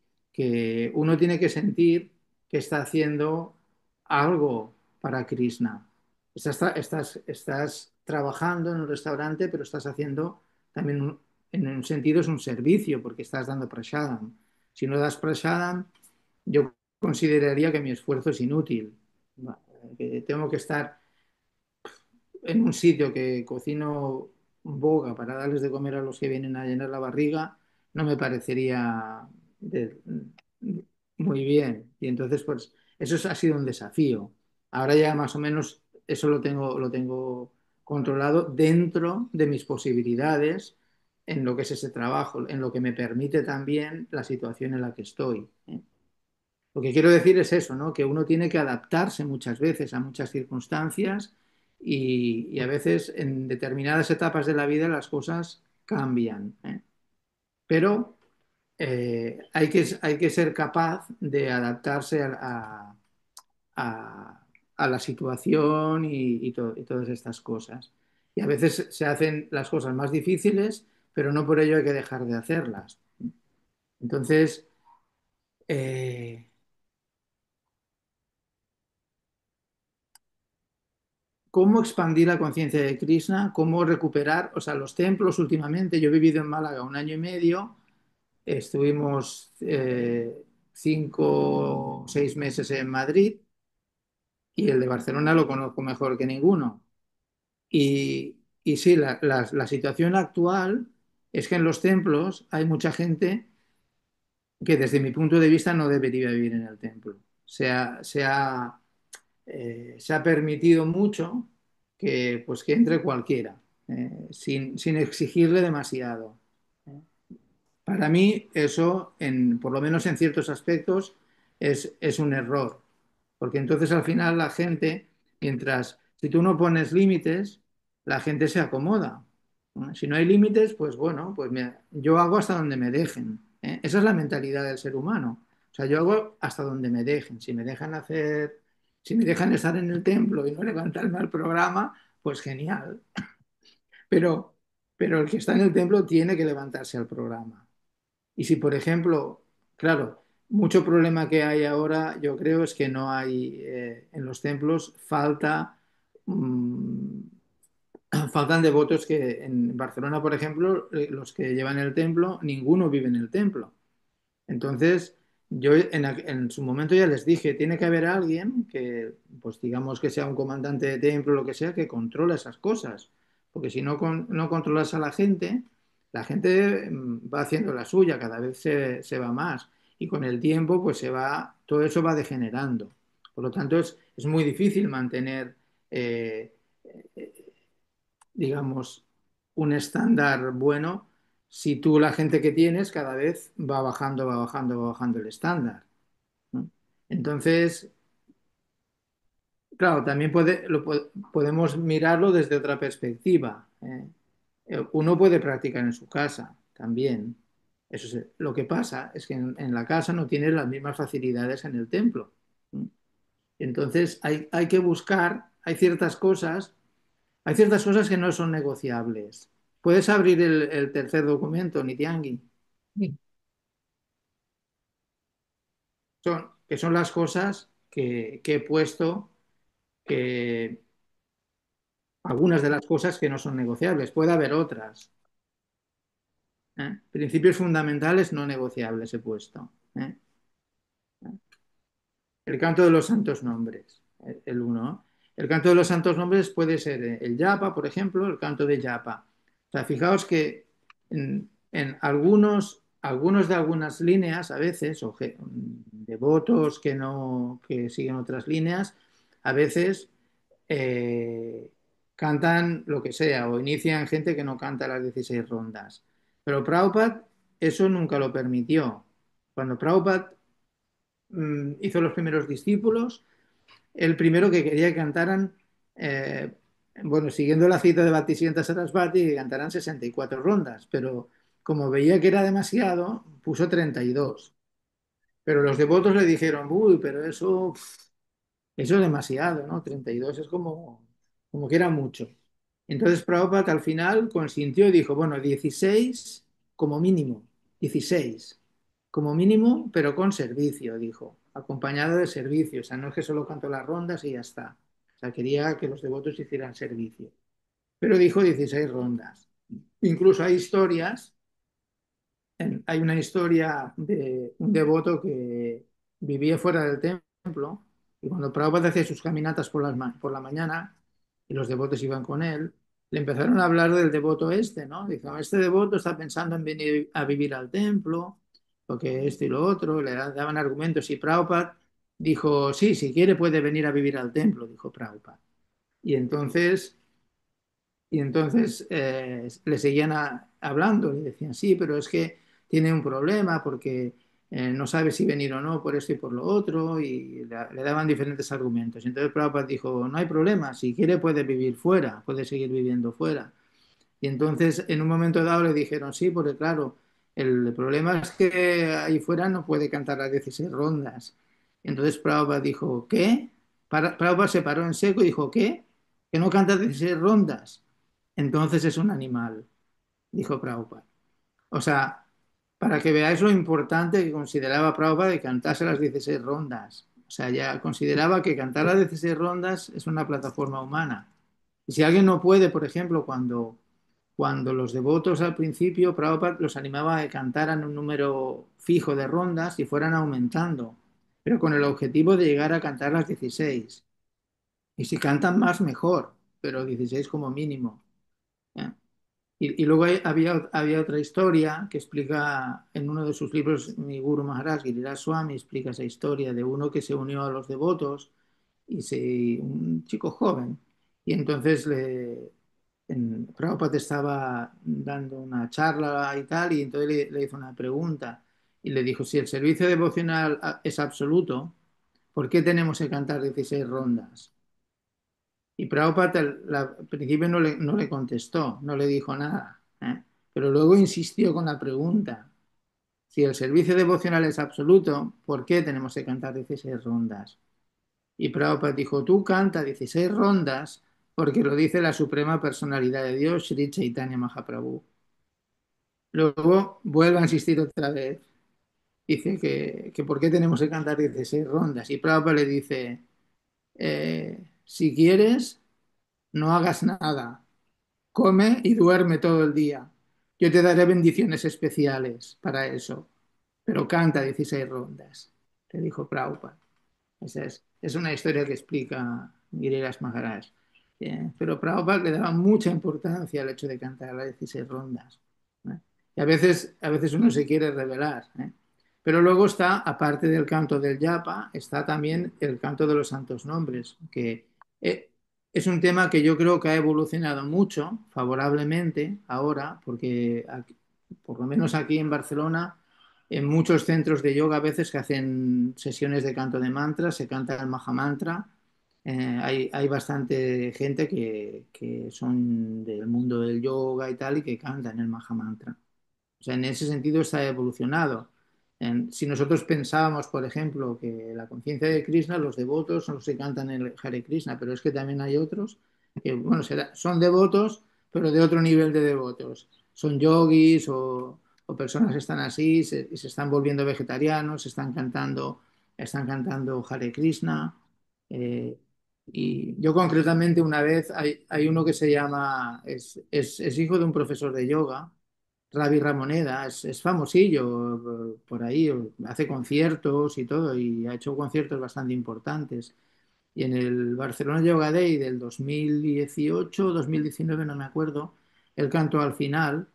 uno tiene que sentir que está haciendo algo para Krishna. Estás trabajando en un restaurante, pero estás haciendo también, en un sentido, es un servicio, porque estás dando prasadam. Si no das prasadam, yo consideraría que mi esfuerzo es inútil. que tengo que estar en un sitio que cocino boga para darles de comer a los que vienen a llenar la barriga, no me parecería de- muy bien. Y entonces, pues, ha sido un desafío. Ahora ya más o menos eso lo tengo controlado dentro de mis posibilidades en lo que es ese trabajo, en lo que me permite también la situación en la que estoy, ¿eh? Lo que quiero decir es eso, ¿no? Que uno tiene que adaptarse muchas veces a muchas circunstancias y a veces en determinadas etapas de la vida las cosas cambian, ¿eh? Pero hay que ser capaz de adaptarse a la situación y todas estas cosas. Y a veces se hacen las cosas más difíciles, pero no por ello hay que dejar de hacerlas. Entonces, eh, cómo expandir la conciencia de Krishna, cómo recuperar, o sea, los templos últimamente. Yo he vivido en Málaga un año y medio, estuvimos 5 o 6 meses en Madrid y el de Barcelona lo conozco mejor que ninguno. Y sí, la situación actual es que en los templos hay mucha gente que desde mi punto de vista no debería vivir en el templo. Se ha permitido mucho que entre cualquiera, sin exigirle demasiado. ¿Eh? Para mí eso, por lo menos en ciertos aspectos, es un error, porque entonces al final la gente, si tú no pones límites, la gente se acomoda. ¿No? Si no hay límites, pues bueno, pues mira, yo hago hasta donde me dejen. ¿Eh? Esa es la mentalidad del ser humano. O sea, yo hago hasta donde me dejen. Si me dejan estar en el templo y no levantarme al programa, pues genial. Pero, pero el que está en el templo tiene que levantarse al programa. Y si, por ejemplo, claro, mucho problema que hay ahora, yo creo, es que no hay en los templos mm, faltan devotos que en Barcelona, por ejemplo, los que llevan el templo, ninguno vive en el templo. Entonces, yo en su momento ya les dije, tiene que haber alguien que, pues digamos que sea un comandante de templo o lo que sea, que controle esas cosas. Porque si no controlas a la gente va haciendo la suya, cada vez se va más. Y con el tiempo, pues todo eso va degenerando. Por lo tanto, es muy difícil mantener, eh, digamos, un estándar bueno si tú la gente que tienes cada vez va bajando, va bajando, va bajando el estándar, ¿no? Entonces, claro, también podemos mirarlo desde otra perspectiva, ¿eh? Uno puede practicar en su casa también. Lo que pasa es que en la casa no tienes las mismas facilidades en el templo, ¿no? Entonces hay que buscar, hay ciertas cosas que no son negociables. Puedes abrir el tercer documento, Nitiangi. Sí. Que son las cosas que he puesto, que algunas de las cosas que no son negociables. Puede haber otras, ¿eh? Principios fundamentales no negociables he puesto, ¿eh? El canto de los santos nombres, el uno. El canto de los santos nombres puede ser el yapa, por ejemplo, el canto de yapa. O sea, fijaos que en algunos de algunas líneas, a veces, devotos que no, que siguen otras líneas, a veces eh, cantan lo que sea o inician gente que no canta las 16 rondas. Pero Prabhupada eso nunca lo permitió. Cuando Prabhupada hizo los primeros discípulos, el primero que quería que cantaran, eh, bueno, siguiendo la cita de Bhaktisiddhanta Sarasvati, que cantaran 64 rondas, pero como veía que era demasiado, puso 32. Pero los devotos le dijeron, uy, pero eso es demasiado, ¿no? 32 es como que era mucho. Entonces Prabhupada al final consintió y dijo, bueno, 16 como mínimo, 16 como mínimo, pero con servicio, dijo, acompañado de servicio. O sea, no es que solo cantó las rondas y ya está. O sea, quería que los devotos hicieran servicio. Pero dijo 16 rondas. Incluso hay historias, hay una historia de un devoto que vivía fuera del templo, Y cuando Prabhupada hacía sus caminatas por la mañana y los devotos iban con él, le empezaron a hablar del devoto este, ¿no? Dijo, este devoto está pensando en venir a vivir al templo, porque esto y lo otro, le daban argumentos y Prabhupada dijo, sí, si quiere puede venir a vivir al templo, dijo Prabhupada. Y entonces le seguían hablando, le decían, sí, pero es que tiene un problema porque no sabe si venir o no por esto y por lo otro, y le daban diferentes argumentos. Entonces Prabhupada dijo, no hay problema, si quiere puede vivir fuera, puede seguir viviendo fuera. Y entonces en un momento dado le dijeron, sí, porque claro, el problema es que ahí fuera no puede cantar las 16 rondas. Entonces Prabhupada dijo, ¿qué? Prabhupada se paró en seco y dijo, ¿qué? ¿Que no canta 16 rondas? Entonces es un animal, dijo Prabhupada. O sea, para que veáis lo importante que consideraba Prabhupada de cantarse las 16 rondas. O sea, ya consideraba que cantar las 16 rondas es una plataforma humana. Y si alguien no puede, por ejemplo, cuando los devotos al principio, Prabhupada los animaba a que cantaran un número fijo de rondas y fueran aumentando, pero con el objetivo de llegar a cantar las 16. Y si cantan más, mejor, pero 16 como mínimo. ¿Eh? Y luego había otra historia que explica en uno de sus libros, mi Guru Maharaj, Giriraj Swami, explica esa historia de uno que se unió a los devotos, un chico joven, y entonces Prabhupada estaba dando una charla y tal, y entonces le hizo una pregunta, y le dijo, si el servicio devocional es absoluto, ¿por qué tenemos que cantar 16 rondas? Y Prabhupada al principio no le contestó, no le dijo nada, ¿eh? Pero luego insistió con la pregunta. Si el servicio devocional es absoluto, ¿por qué tenemos que cantar 16 rondas? Y Prabhupada dijo, tú canta 16 rondas porque lo dice la Suprema Personalidad de Dios, Sri Chaitanya Mahaprabhu. Luego vuelve a insistir otra vez. Dice que ¿por qué tenemos que cantar 16 rondas? Y Prabhupada le dice, si quieres, no hagas nada. Come y duerme todo el día. Yo te daré bendiciones especiales para eso, pero canta 16 rondas, te dijo Prabhupada. Es una historia que explica Giriraj Maharaj. Pero Prabhupada le daba mucha importancia al hecho de cantar las 16 rondas. ¿Eh? Y a veces uno se quiere revelar. Pero luego está, aparte del canto del yapa, está también el canto de los santos nombres, que eh, es un tema que yo creo que ha evolucionado mucho, favorablemente, ahora, porque por lo menos aquí en Barcelona en muchos centros de yoga a veces que hacen sesiones de canto de mantras, se canta el Mahamantra. Hay bastante gente que son del mundo del yoga y tal y que cantan el Mahamantra. O sea, en ese sentido está evolucionado. Si nosotros pensábamos, por ejemplo, que la conciencia de Krishna, los devotos son los que cantan el Hare Krishna, pero es que también hay otros que, bueno, son devotos, pero de otro nivel de devotos. Son yogis o personas que están así y se están volviendo vegetarianos, están cantando Hare Krishna. eh, y yo concretamente una vez hay uno que se llama, es hijo de un profesor de yoga, Ravi Ramoneda, es famosillo por ahí, hace conciertos y todo, y ha hecho conciertos bastante importantes. Y en el Barcelona Yoga Day del 2018 o 2019, no me acuerdo, él cantó al final,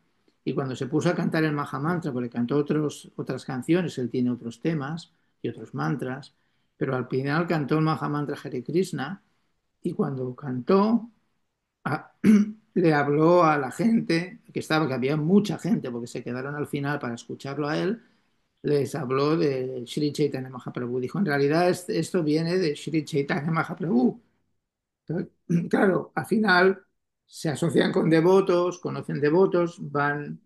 y cuando se puso a cantar el Mahamantra, porque cantó otras canciones, él tiene otros temas y otros mantras, pero al final cantó el Mahamantra Hare Krishna, y cuando cantó, a- le habló a la gente que había mucha gente, porque se quedaron al final para escucharlo a él, les habló de Sri Chaitanya Mahaprabhu. Dijo, en realidad esto viene de Sri Chaitanya Mahaprabhu. Entonces, claro, al final se asocian con devotos, conocen devotos, van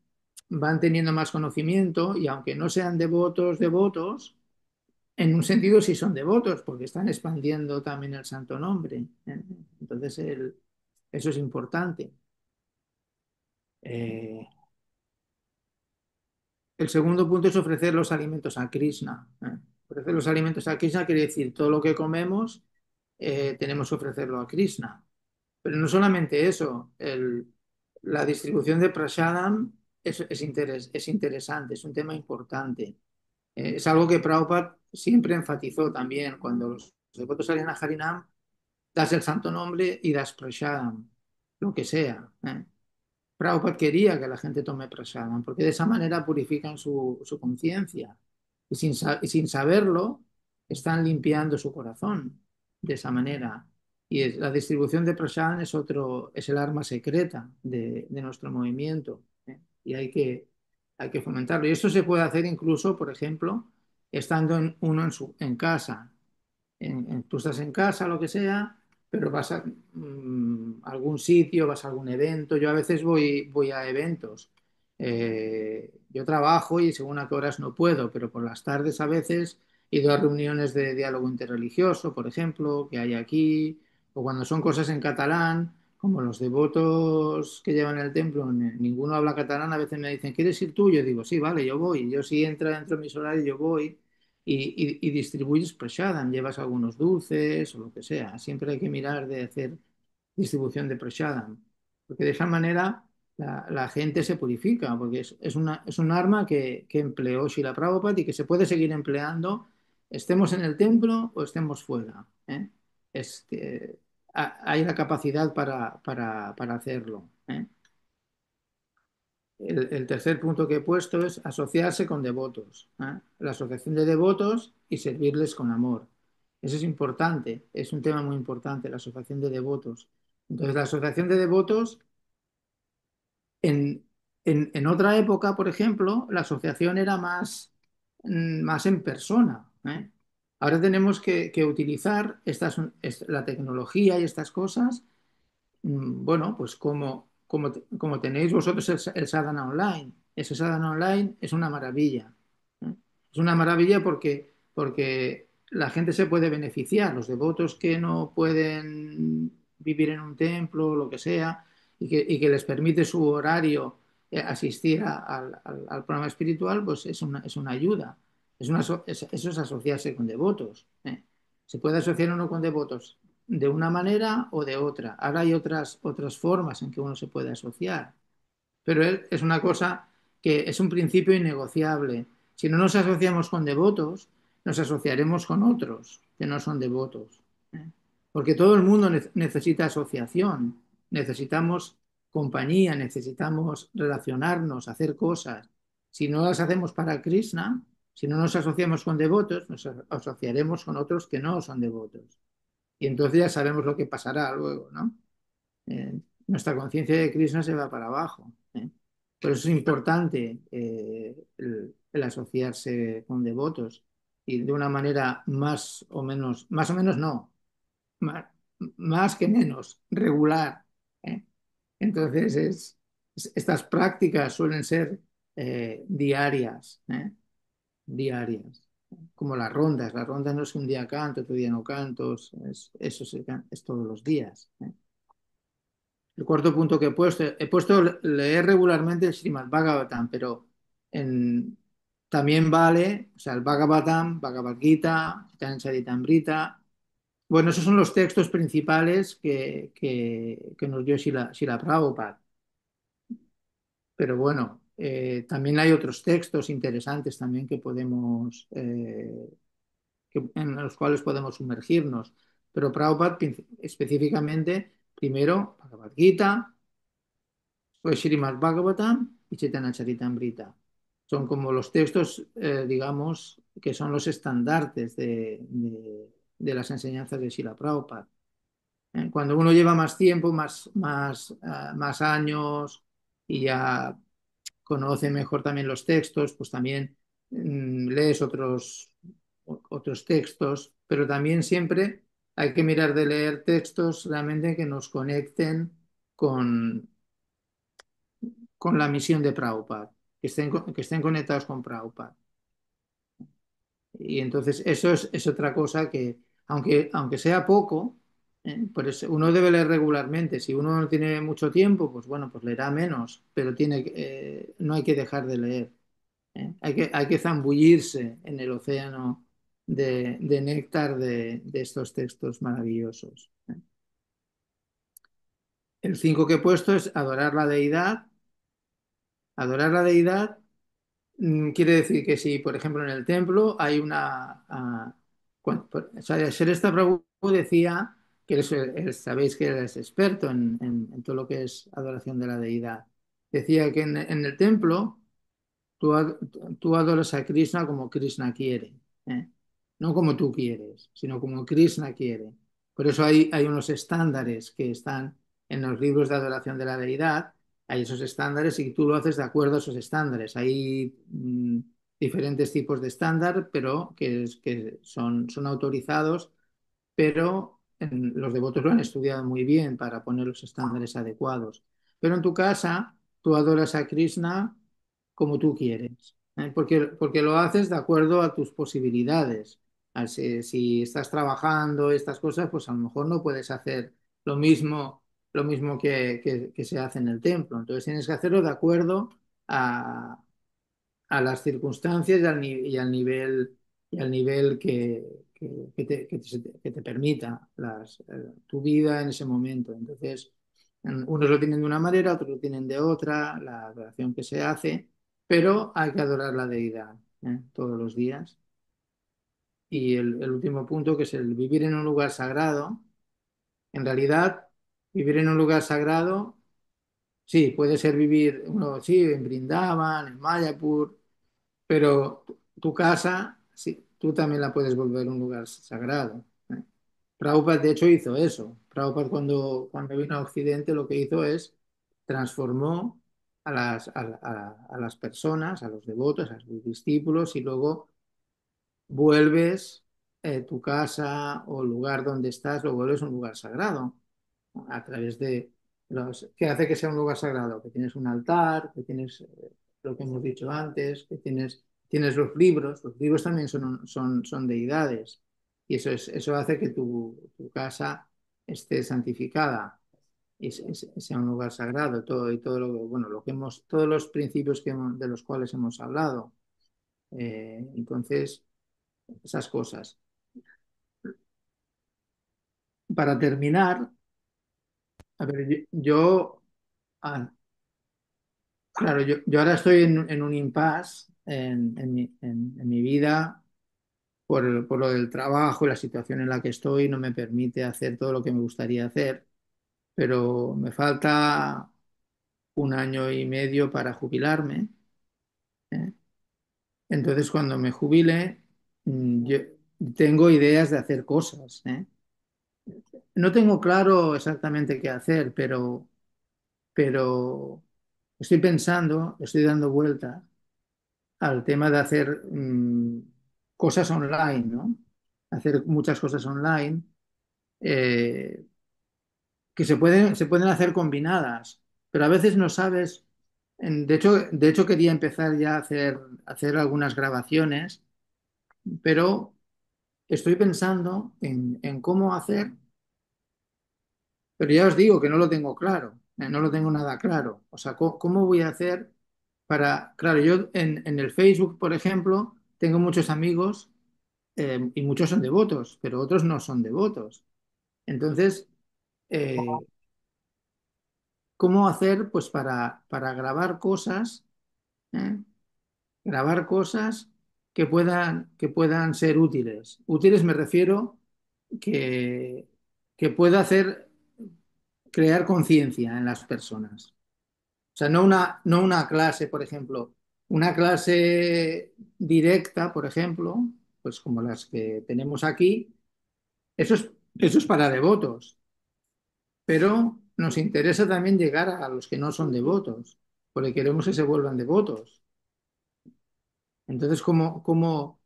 teniendo más conocimiento y aunque no sean devotos, devotos, en un sentido sí son devotos, porque están expandiendo también el santo nombre. Entonces, eso es importante. Eh, el segundo punto es ofrecer los alimentos a Krishna. Ofrecer los alimentos a Krishna quiere decir todo lo que comemos tenemos que ofrecerlo a Krishna. Pero no solamente eso, la distribución de prasadam es interesante, es un tema importante. Es algo que Prabhupada siempre enfatizó también cuando los devotos salían a Harinam, das el santo nombre y das prashadam, lo que sea. Prabhupada quería que la gente tome prashadam, porque de esa manera purifican su conciencia. Y sin saberlo, están limpiando su corazón de esa manera. La distribución de prashadam es el arma secreta de nuestro movimiento. Y hay que fomentarlo. Y esto se puede hacer incluso, por ejemplo, estando en casa. Tú estás en casa, lo que sea, pero vas a algún sitio, vas a algún evento. Yo a veces voy a eventos. Yo trabajo y según a qué horas no puedo, pero por las tardes a veces he ido a reuniones de diálogo interreligioso, por ejemplo, que hay aquí, o cuando son cosas en catalán, como los devotos que llevan el templo, ninguno habla catalán, a veces me dicen, ¿quieres ir tú? Yo digo, sí, vale, yo voy. Yo si entra dentro de mis horarios, yo voy y distribuyes prashadam, llevas algunos dulces o lo que sea. Siempre hay que mirar de hacer distribución de prashadam, porque de esa manera la gente se purifica, porque es un arma que empleó Srila Prabhupada y que se puede seguir empleando, estemos en el templo o estemos fuera. Es que hay la capacidad para hacerlo. El tercer punto que he puesto es asociarse con devotos, la asociación de devotos y servirles con amor. Eso es importante, es un tema muy importante, la asociación de devotos. Entonces, la asociación de devotos, en, en otra época, por ejemplo, la asociación era más en persona. Ahora tenemos que utilizar la tecnología y estas cosas. Bueno, pues como tenéis vosotros el Sadhana Online. Ese Sadhana Online es una maravilla. ¿eh? Es una maravilla porque la gente se puede beneficiar, los devotos que no pueden vivir en un templo o lo que sea, y que les permite su horario asistir al programa espiritual, pues es una ayuda. Eso es asociarse con devotos. Se puede asociar uno con devotos de una manera o de otra. Ahora hay otras formas en que uno se puede asociar, pero es una cosa que es un principio innegociable. Si no nos asociamos con devotos, nos asociaremos con otros que no son devotos. ¿eh? Porque todo el mundo necesita asociación, necesitamos compañía, necesitamos relacionarnos, hacer cosas. Si no las hacemos para Krishna, si no nos asociamos con devotos, nos asociaremos con otros que no son devotos. Y entonces ya sabemos lo que pasará luego, ¿no? Nuestra conciencia de Krishna se va para abajo. Por eso es importante el asociarse con devotos y de una manera más o menos no, más, más que menos, regular. ¿eh? Entonces, estas prácticas suelen ser diarias, diarias, como las rondas no es un día canto, otro día no canto, es todos los días. El cuarto punto que he puesto leer regularmente el Srimad Bhagavatam, pero en- también vale, o sea, el Bhagavatam, Bhagavad Gita, Chaitanya Charitamrita. Bueno, esos son los textos principales que nos dio Srila Prabhupada. Pero bueno, también hay otros textos interesantes también en los cuales podemos sumergirnos. Pero Prabhupada específicamente, primero Bhagavad Gita, pues Srimad Bhagavatam y Chaitanya Charitamrita. Son como los textos, digamos, que son los estandartes de las enseñanzas de Srila Prabhupada. Cuando uno lleva más tiempo, más años y ya conoce mejor también los textos, pues también lees otros textos, pero también siempre hay que mirar de leer textos realmente que nos conecten con, con la misión de Prabhupada, que estén conectados con Prabhupada. Y entonces eso es otra cosa que, aunque sea poco, por eso uno debe leer regularmente. Si uno no tiene mucho tiempo, pues bueno, pues leerá menos, pero no hay que dejar de leer. Hay que zambullirse en el océano de néctar de estos textos maravillosos. El 5 que he puesto es adorar la deidad. Adorar la deidad quiere decir que si, por ejemplo, en el templo hay O sea, Shrestha Prabhu decía que sabéis que él es experto en todo lo que es adoración de la deidad. Decía que en el templo tú, tú adoras a Krishna como Krishna quiere, ¿eh? No como tú quieres, sino como Krishna quiere. Por eso hay unos estándares que están en los libros de adoración de la deidad, hay esos estándares y tú lo haces de acuerdo a esos estándares. Hay diferentes tipos de estándar, pero que son autorizados, pero los devotos lo han estudiado muy bien para poner los estándares adecuados. Pero en tu casa, tú adoras a Krishna como tú quieres, ¿eh? Porque lo haces de acuerdo a tus posibilidades. Si estás trabajando estas cosas, pues a lo mejor no puedes hacer lo mismo, lo mismo que se hace en el templo. Entonces tienes que hacerlo de acuerdo a, a las circunstancias y al nivel que te permita tu vida en ese momento. Entonces, unos lo tienen de una manera, otros lo tienen de otra, la adoración que se hace, pero hay que adorar la deidad, todos los días. Y el último punto, que es el vivir en un lugar sagrado. En realidad, vivir en un lugar sagrado, sí, puede ser vivir, uno, sí, en Brindavan, en Mayapur, pero tu casa, sí, tú también la puedes volver un lugar sagrado, ¿eh? Prabhupada, de hecho, hizo eso. Prabhupada, cuando vino a Occidente, lo que hizo es transformó a las personas, a los devotos, a sus discípulos, y luego vuelves tu casa o el lugar donde estás, lo vuelves un lugar sagrado a través de ¿qué hace que sea un lugar sagrado? Que tienes un altar, que tienes lo que hemos dicho antes, que tienes los libros también son deidades, y eso hace que tu casa esté santificada y sea un lugar sagrado, y todo bueno, todos los principios de los cuales hemos hablado. Entonces, esas cosas. Para terminar, a ver, ah, claro, yo ahora estoy en un impasse en mi vida por lo del trabajo y la situación en la que estoy no me permite hacer todo lo que me gustaría hacer, pero me falta un año y medio para jubilarme, ¿eh? Entonces, cuando me jubile, yo tengo ideas de hacer cosas, ¿eh? No tengo claro exactamente qué hacer, pero estoy pensando, estoy dando vueltas al tema de hacer cosas online, ¿no? Hacer muchas cosas online eh, que se pueden hacer combinadas, pero a veces no sabes. De hecho, quería empezar ya a hacer algunas grabaciones, pero estoy pensando en cómo hacer, pero ya os digo que no lo tengo claro, no lo tengo nada claro. O sea, ¿cómo voy a hacer claro, yo en el Facebook, por ejemplo, tengo muchos amigos y muchos son devotos, pero otros no son devotos. Entonces, eh, ¿cómo hacer pues para grabar cosas, eh? Grabar cosas que puedan ser útiles? Útiles me refiero que, que pueda crear conciencia en las personas. O sea, no una clase, por ejemplo, una clase directa, por ejemplo, pues como las que tenemos aquí, eso es para devotos, pero nos interesa también llegar a los que no son devotos, porque queremos que se vuelvan devotos. Entonces, ¿cómo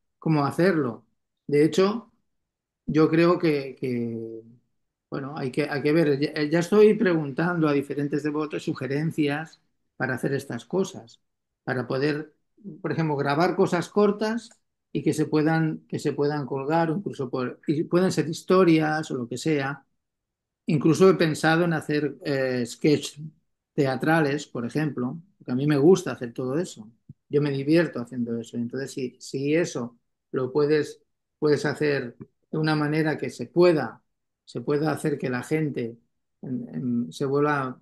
hacerlo? De hecho, yo creo bueno, hay que ver. Ya estoy preguntando a diferentes devotos sugerencias para hacer estas cosas, para poder, por ejemplo, grabar cosas cortas y que se puedan colgar, o incluso y pueden ser historias o lo que sea. Incluso he pensado en hacer sketch teatrales, por ejemplo, porque a mí me gusta hacer todo eso. Yo me divierto haciendo eso. Entonces, si eso lo puedes hacer de una manera que se pueda hacer que la gente se vuelva,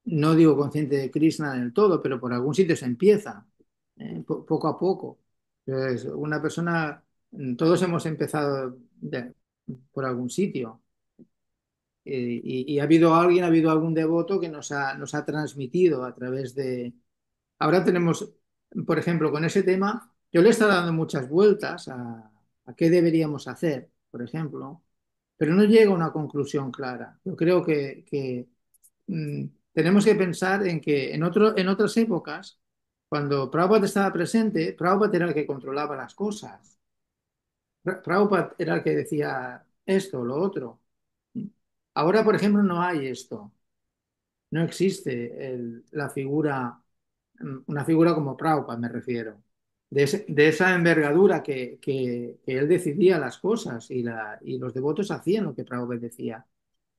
no digo consciente de Krishna del todo, pero por algún sitio se empieza, poco a poco. Entonces, una persona Todos hemos empezado por algún sitio. Y ha habido algún devoto que nos ha transmitido a través de... Ahora tenemos, por ejemplo, con ese tema, yo le he estado dando muchas vueltas a qué deberíamos hacer, por ejemplo, pero no llega a una conclusión clara. Yo creo que mm, tenemos que pensar en que en otras épocas, cuando Prabhupada estaba presente, Prabhupada era el que controlaba las cosas. Prabhupada era el que decía esto, lo otro. Ahora, por ejemplo, no hay esto. No existe la figura, una figura como Prabhupada, me refiero. De esa envergadura que él decidía las cosas y los devotos hacían lo que Prabhupada decía.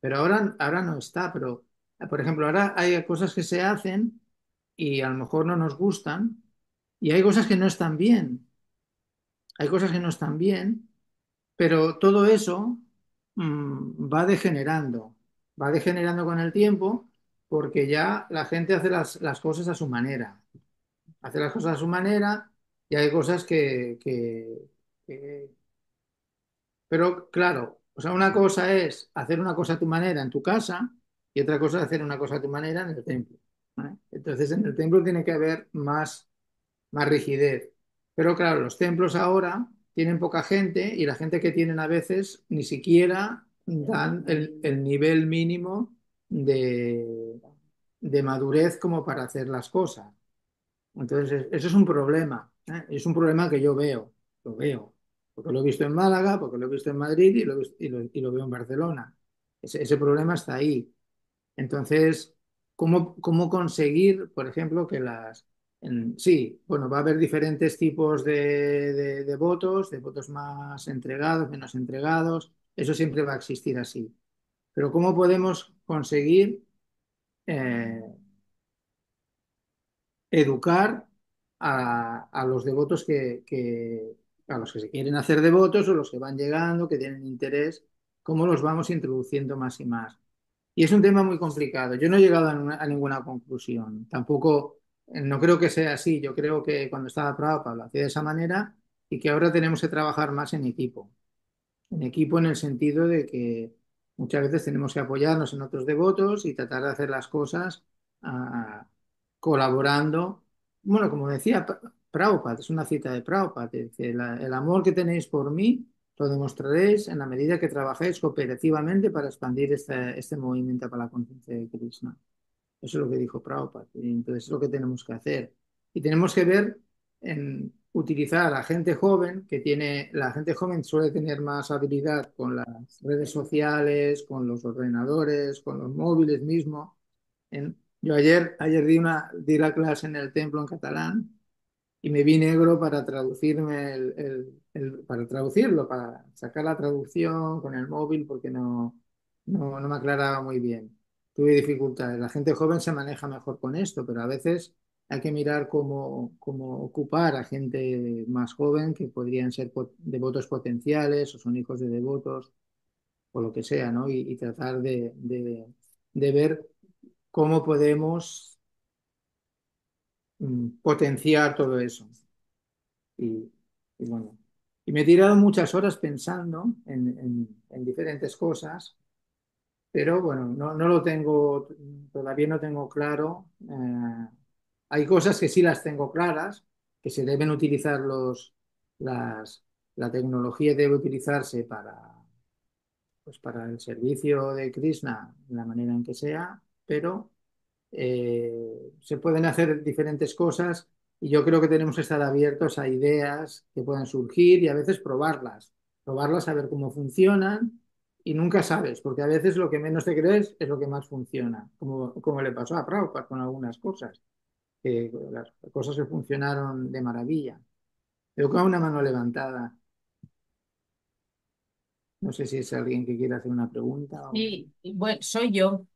Pero ahora no está. Pero, por ejemplo, ahora hay cosas que se hacen y a lo mejor no nos gustan y hay cosas que no están bien. Hay cosas que no están bien, pero todo eso va degenerando con el tiempo porque ya la gente hace las cosas a su manera, hace las cosas a su manera y hay cosas que- Pero claro, o sea, una cosa es hacer una cosa a tu manera en tu casa y otra cosa es hacer una cosa a tu manera en el templo. ¿Vale? Entonces en el templo tiene que haber más rigidez. Pero claro, los templos ahora tienen poca gente y la gente que tienen a veces ni siquiera dan el nivel mínimo de, de madurez como para hacer las cosas. Entonces, eso es un problema, ¿eh? Es un problema que yo lo veo, porque lo he visto en Málaga, porque lo he visto en Madrid y lo veo en Barcelona. Ese problema está ahí. Entonces, cómo conseguir, por ejemplo, que sí, bueno, va a haber diferentes tipos de votos más entregados, menos entregados, eso siempre va a existir así. Pero ¿cómo podemos conseguir eh, educar a los devotos a los que se quieren hacer devotos o los que van llegando, que tienen interés, cómo los vamos introduciendo más y más? Y es un tema muy complicado. Yo no he llegado a ninguna conclusión. Tampoco, no creo que sea así. Yo creo que cuando estaba Prabhupada lo hacía de esa manera y que ahora tenemos que trabajar más en equipo. En equipo en el sentido de que muchas veces tenemos que apoyarnos en otros devotos y tratar de hacer las cosas ah, colaborando. Bueno, como decía Prabhupada, es una cita de Prabhupada, que dice, el amor que tenéis por mí lo demostraréis en la medida que trabajéis cooperativamente para expandir este movimiento para la conciencia de Krishna. Eso es lo que dijo Prabhupada. Y entonces es lo que tenemos que hacer. Y tenemos que ver en utilizar a la gente joven, la gente joven suele tener más habilidad con las redes sociales, con los ordenadores, con los móviles mismo. Yo ayer di la clase en el templo en catalán y me vi negro para traducirme para traducirlo, para sacar la traducción con el móvil porque no me aclaraba muy bien. Tuve dificultades. La gente joven se maneja mejor con esto, pero a veces hay que mirar cómo ocupar a gente más joven que podrían ser devotos potenciales o son hijos de devotos o lo que sea, ¿no? Y tratar de ver cómo podemos potenciar todo eso. Y, y bueno, y me he tirado muchas horas pensando en diferentes cosas, pero bueno, no lo tengo, todavía no tengo claro. Hay cosas que sí las tengo claras, que se deben utilizar las, la tecnología debe utilizarse pues para el servicio de Krishna, de la manera en que sea, pero se pueden hacer diferentes cosas y yo creo que tenemos que estar abiertos a ideas que puedan surgir y a veces probarlas a ver cómo funcionan y nunca sabes, porque a veces lo que menos te crees es lo que más funciona, como le pasó a Prabhupada con algunas cosas, que las cosas que funcionaron de maravilla. Veo con una mano levantada. No sé si es alguien que quiere hacer una pregunta o... Y bueno, soy yo.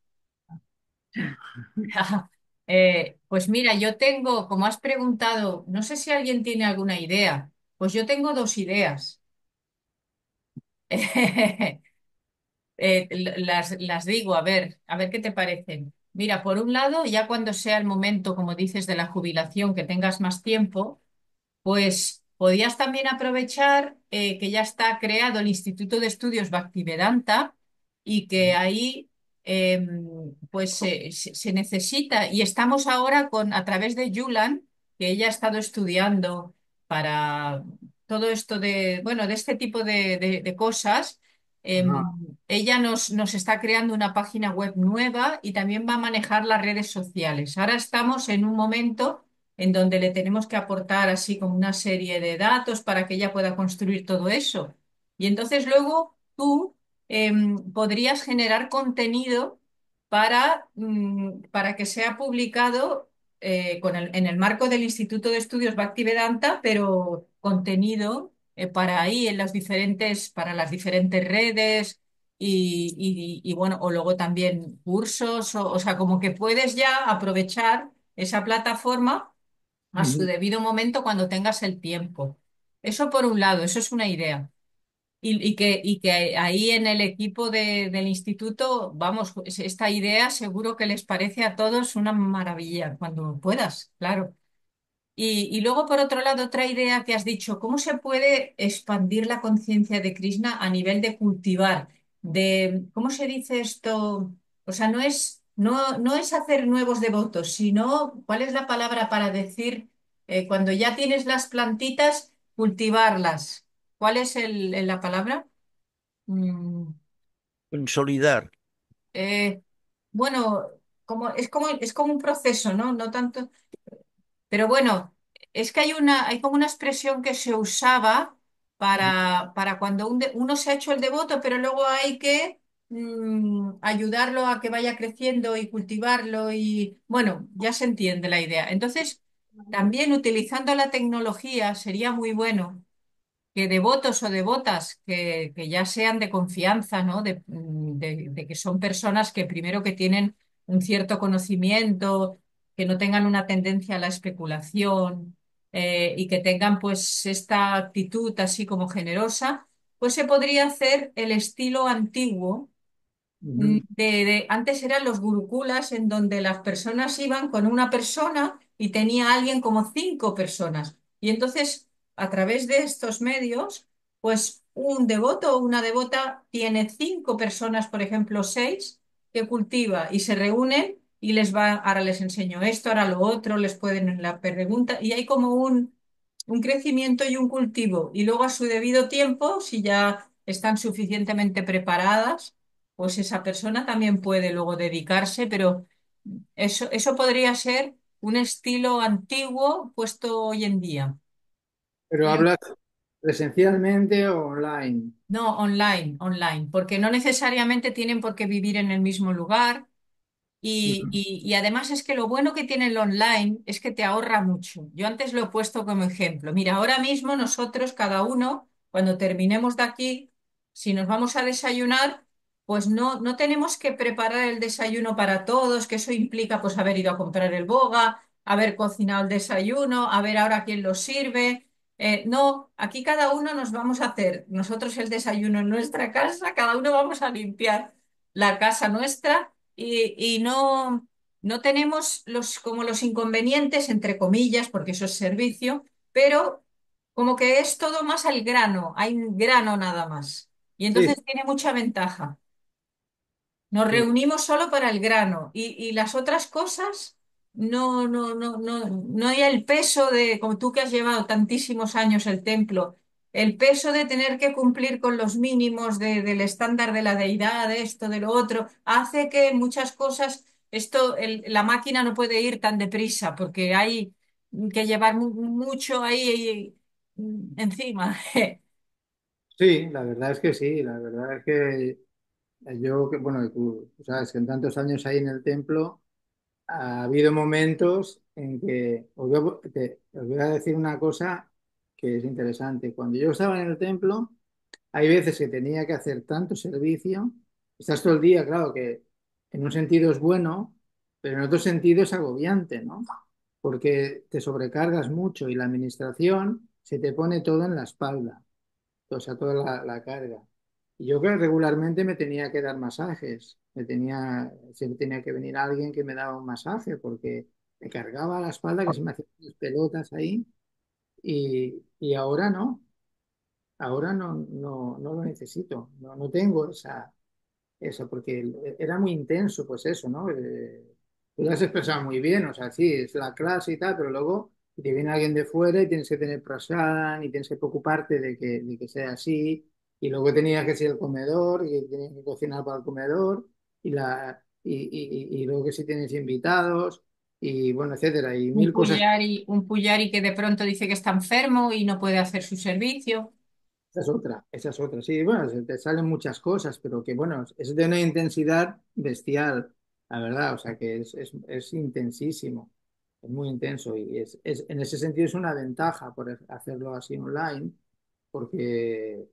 Pues mira, yo tengo, como has preguntado, no sé si alguien tiene alguna idea. Pues yo tengo dos ideas. Las digo, a ver qué te parecen. Mira, por un lado, ya cuando sea el momento, como dices, de la jubilación, que tengas más tiempo, pues podías también aprovechar que ya está creado el Instituto de Estudios Bhaktivedanta y que ahí pues se necesita, y estamos ahora a través de Yulan, que ella ha estado estudiando para todo esto de, bueno, de este tipo de cosas. Ah, Ella nos está creando una página web nueva y también va a manejar las redes sociales. Ahora estamos en un momento en donde le tenemos que aportar así como una serie de datos para que ella pueda construir todo eso. Y entonces luego tú podrías generar contenido para que sea publicado en el marco del Instituto de Estudios Bhaktivedanta, pero contenido para ahí en para las diferentes redes y bueno, o luego también cursos, o sea, como que puedes ya aprovechar esa plataforma a su ujú. debido momento cuando tengas el tiempo. Eso por un lado, eso es una idea. Y que ahí en el equipo del instituto, vamos, esta idea seguro que les parece a todos una maravilla, cuando puedas, claro. Y luego, por otro lado, otra idea que has dicho, ¿cómo se puede expandir la conciencia de Krishna a nivel de cultivar? ¿Cómo se dice esto? O sea, no es hacer nuevos devotos, sino, ¿cuál es la palabra para decir cuando ya tienes las plantitas, cultivarlas? ¿Cuál es la palabra? Mm, Consolidar. eh, bueno, es como un proceso, ¿no? No tanto. Pero bueno, es que hay como una expresión que se usaba para cuando uno se ha hecho el devoto, pero luego hay que ayudarlo a que vaya creciendo y cultivarlo y bueno, ya se entiende la idea. Entonces, también utilizando la tecnología sería muy bueno que devotos o devotas que ya sean de confianza, ¿no? De que son personas que primero que tienen un cierto conocimiento, que no tengan una tendencia a la especulación y que tengan pues esta actitud así como generosa, pues se podría hacer el estilo antiguo Ujú. antes eran los gurukulas en donde las personas iban con una persona y tenía alguien como cinco personas. Y entonces, a través de estos medios, pues un devoto o una devota tiene cinco personas, por ejemplo, seis, que cultiva y se reúnen y ahora les enseño esto, ahora lo otro, les pueden la pregunta y hay como un crecimiento y un cultivo. Y luego a su debido tiempo, si ya están suficientemente preparadas, pues esa persona también puede luego dedicarse, pero eso podría ser un estilo antiguo puesto hoy en día. Pero Y hablas presencialmente o online. no, online, porque no necesariamente tienen por qué vivir en el mismo lugar. Ujú. Y además es que lo bueno que tiene el online es que te ahorra mucho. Yo antes lo he puesto como ejemplo. Mira, ahora mismo nosotros, cada uno, cuando terminemos de aquí, si nos vamos a desayunar, pues no tenemos que preparar el desayuno para todos, que eso implica pues haber ido a comprar el boga, haber cocinado el desayuno, a ver ahora quién lo sirve. No, aquí cada uno nos vamos a hacer nosotros el desayuno en nuestra casa, cada uno vamos a limpiar la casa nuestra y no tenemos como los inconvenientes, entre comillas, porque eso es servicio, pero como que es todo más al grano, hay un grano nada más. Y Sí, entonces tiene mucha ventaja. Nos sí. reunimos solo para el grano y las otras cosas no hay el peso de, como tú que has llevado tantísimos años el templo, el peso de tener que cumplir con los mínimos del estándar de la deidad, de esto, de lo otro, hace que muchas cosas, la máquina no puede ir tan deprisa porque hay que llevar mucho ahí encima. Sí, la verdad es que sí, la verdad es que yo, bueno, tú sabes que en tantos años ahí en el templo ha habido momentos en que os voy a decir una cosa que es interesante. Cuando yo estaba en el templo, hay veces que tenía que hacer tanto servicio, estás todo el día, claro que en un sentido es bueno, pero en otro sentido es agobiante, ¿no? Porque te sobrecargas mucho y la administración se te pone todo en la espalda, o sea, toda la carga. Y yo que regularmente me tenía que dar masajes, siempre tenía que venir alguien que me daba un masaje porque me cargaba la espalda, que se me hacían unas pelotas ahí. y ahora no, ahora no lo necesito, no tengo eso, porque era muy intenso, pues eso, ¿no? Tú lo has expresado muy bien, o sea, sí, es la clase y tal, pero luego te viene alguien de fuera y tienes que tener prasad y tienes que preocuparte de que sea así, y luego tenías que ser el comedor y tenías que cocinar para el comedor, y luego que si tienes invitados, y bueno, etcétera, y mil cosas. Un Puyari que de pronto dice que está enfermo y no puede hacer su servicio. Esa es otra. Sí, bueno, se te salen muchas cosas, pero que bueno, es de una intensidad bestial, la verdad, o sea que es intensísimo, es muy intenso y en ese sentido es una ventaja por hacerlo así online, porque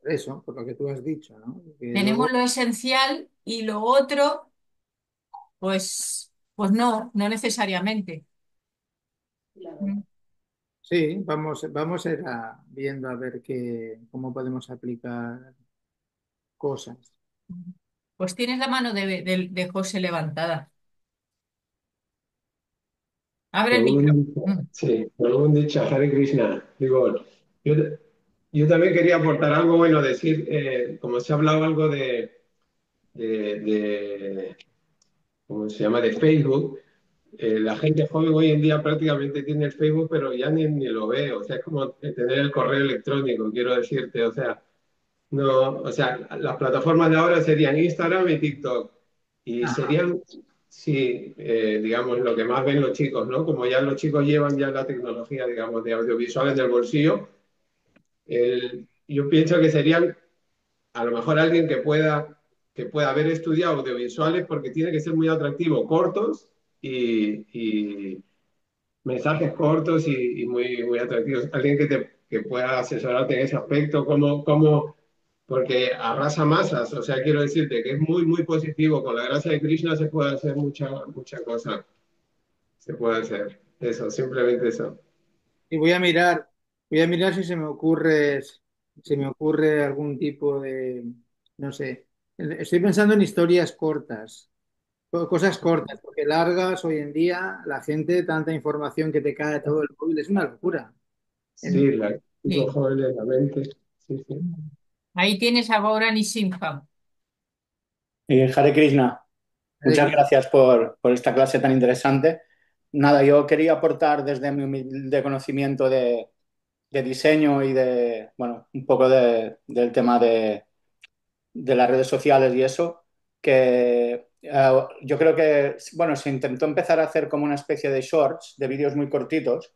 eso, por lo que tú has dicho, ¿no? Que Tenemos luego, lo esencial y lo otro, pues no, no necesariamente. Mm. sí, vamos a ir viendo a ver cómo podemos aplicar cosas. Pues tienes la mano de José levantada. Abre el micro. Mm. Sí, Prabhu dicha, Hare Krishna. Digo, yo, yo también quería aportar algo, bueno, decir, como se ha hablado algo de, ¿cómo se llama?, de Facebook. La gente joven hoy en día prácticamente tiene el Facebook, pero ya ni lo ve. O sea, es como tener el correo electrónico, quiero decirte. O sea, no, o sea, las plataformas de ahora serían Instagram y TikTok. Y Ajá. serían, sí, digamos, lo que más ven los chicos, ¿no? Como ya los chicos llevan ya la tecnología, digamos, de audiovisuales del bolsillo, yo pienso que serían a lo mejor alguien que pueda haber estudiado audiovisuales porque tiene que ser muy atractivo, cortos y mensajes cortos y muy atractivos. Alguien que pueda asesorarte en ese aspecto, porque arrasa masas, o sea, quiero decirte que es muy positivo. Con la gracia de Krishna se puede hacer mucha cosa. Se puede hacer eso, simplemente eso. Y voy a mirar si se me ocurre algún tipo de, no sé, estoy pensando en historias cortas, cosas cortas, porque largas hoy en día, la gente, tanta información que te cae a todo el móvil, es una locura. En- Sí, los Sí. jóvenes, la mente. Sí, sí. Ahí tienes a Gaurani Simha. Hare Krishna, muchas gracias por esta clase tan interesante. Nada, yo quería aportar desde mi humilde conocimiento de diseño y bueno, un poco del tema de las redes sociales y eso, que yo creo que, bueno, se intentó empezar a hacer como una especie de shorts, de vídeos muy cortitos,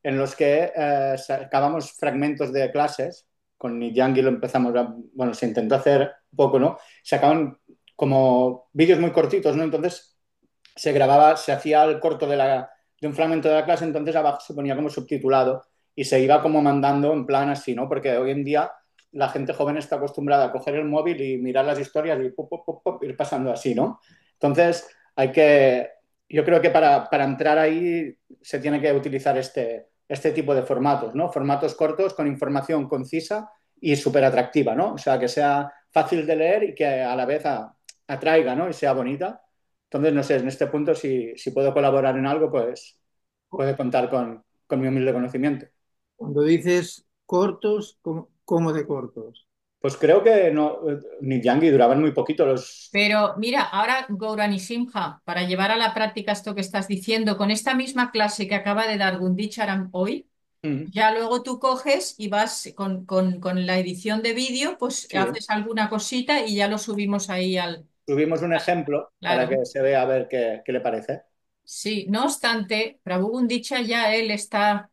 en los que sacábamos fragmentos de clases. Con Nidyangi lo empezamos, bueno, se intentó hacer un poco, ¿no? Sacaban como vídeos muy cortitos, ¿no? Entonces se grababa, se hacía el corto de un fragmento de la clase, entonces abajo se ponía como subtitulado y se iba como mandando en plan así, ¿no? Porque hoy en día la gente joven está acostumbrada a coger el móvil y mirar las historias y pop, pop, pop, pop, ir pasando así, ¿no? Entonces yo creo que para entrar ahí se tiene que utilizar este tipo de formatos, ¿no? Formatos cortos con información concisa y súper atractiva, ¿no? O sea, que sea fácil de leer y que a la vez atraiga, ¿no? Y sea bonita. Entonces, no sé, en este punto, si puedo colaborar en algo, pues puede contar con mi humilde conocimiento. Cuando dices cortos, ¿cómo de cortos? Pues creo que no, ni Yangi duraban muy poquito los... Pero mira, ahora Gaurani Simha, para llevar a la práctica esto que estás diciendo, con esta misma clase que acaba de dar Gundicharan hoy, Mm, ya luego tú coges y vas con la edición de vídeo, pues sí, haces alguna cosita y ya lo subimos ahí al... tuvimos un ejemplo para Claro. que se vea a ver qué le parece. Sí, no obstante, Prabhu Gundicha ya él está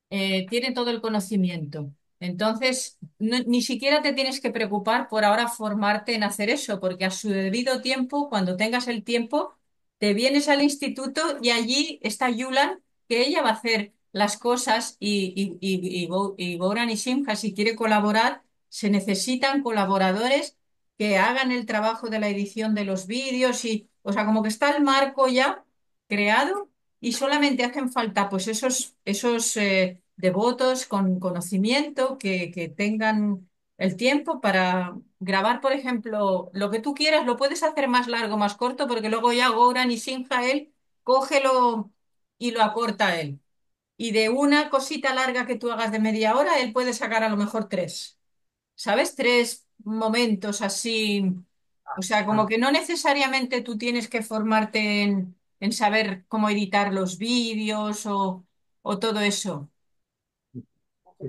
tiene todo el conocimiento. Entonces, ni siquiera te tienes que preocupar por ahora formarte en hacer eso, porque a su debido tiempo, cuando tengas el tiempo, te vienes al instituto y allí está Yulan, que ella va a hacer las cosas y Gouran y Simha, si quiere colaborar, se necesitan colaboradores que hagan el trabajo de la edición de los vídeos y, o sea, como que está el marco ya creado y solamente hacen falta pues esos devotos con conocimiento que tengan el tiempo para grabar, por ejemplo, lo que tú quieras, lo puedes hacer más largo, más corto, porque luego ya Gouran y Sinja él cógelo y lo acorta él. y de una cosita larga que tú hagas de media hora, él puede sacar a lo mejor tres. ¿Sabes? Tres momentos así. O sea, como Ah, que no necesariamente tú tienes que formarte en saber cómo editar los vídeos o todo eso. sí,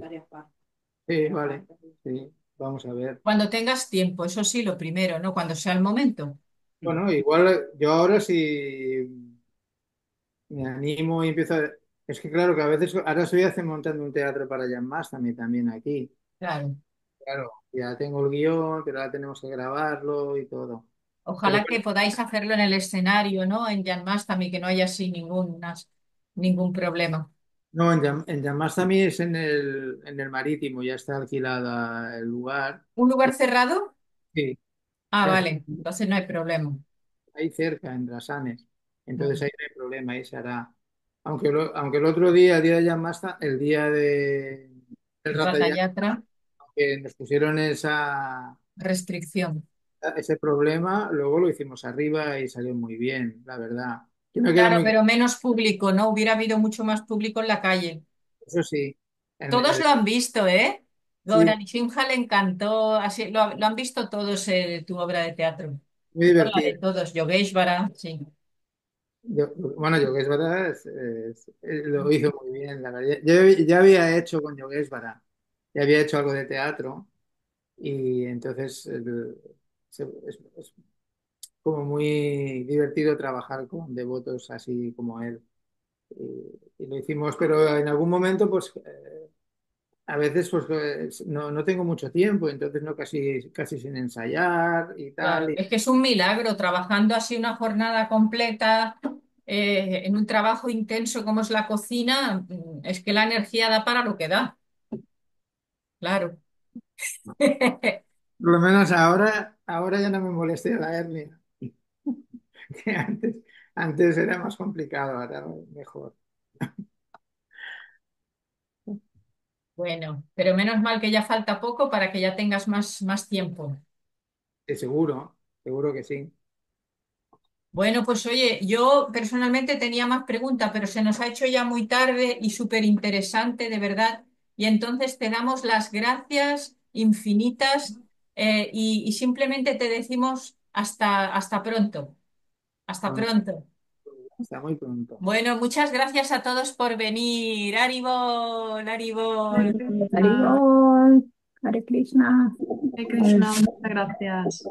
sí, vale, sí, vamos a ver. Cuando tengas tiempo, eso sí, lo primero, ¿no? Cuando sea el momento. Bueno, igual yo ahora sí me animo y empiezo a... Es que claro que a veces, ahora estoy montando un teatro para Jan Más también aquí. Claro. Claro, ya tengo el guión, pero ahora tenemos que grabarlo y todo. Pero Ojalá que podáis hacerlo en el escenario, ¿no? En Jan Mastami, que no haya así ningún problema. no, en Jan Más también es en el Marítimo, ya está alquilada el lugar. ¿Un lugar cerrado? Sí, Ah, es vale. Entonces no hay problema. ahí cerca, en Drasanes. Entonces Mm. ahí no hay problema, ahí se hará. Aunque el otro día, el día de Jan Más, el día de el Rata Rata Yatra, que nos pusieron restricción. ese problema, luego lo hicimos arriba y salió muy bien, la verdad. Yo me quedo Claro, muy... pero menos público, ¿no? Hubiera habido mucho más público en la calle. Eso sí, Todos lo han visto, ¿eh? sí, Goran y Simha le encantó, así lo han visto todos tu obra de teatro. muy Bueno, la de divertido. todos, Yogeshvara, sí. Bueno, Yoguesbara lo hizo muy bien, la verdad. Yo ya había hecho con Yoguesbara, ya había hecho algo de teatro y entonces es como muy divertido trabajar con devotos así como él. Y lo hicimos, pero en algún momento, pues a veces pues no tengo mucho tiempo, entonces no casi sin ensayar y tal. Claro, es que es un milagro trabajando así una jornada completa, en un trabajo intenso como es la cocina, es que la energía da para lo que da, claro. Por lo menos ahora ya no me molesté la hernia, que antes era más complicado, ahora mejor. Bueno, pero menos mal que ya falta poco para que ya tengas más tiempo. Seguro que sí. Bueno, pues oye, yo personalmente tenía más preguntas, pero se nos ha hecho ya muy tarde y súper interesante, de verdad. Y entonces te damos las gracias infinitas, y simplemente te decimos hasta pronto. Hasta Bueno, pronto. hasta muy pronto. Bueno, muchas gracias a todos por venir. Aribol, Hare Aribol. Krishna, Haribol, Hare Krishna. Hare Krishna, muchas gracias.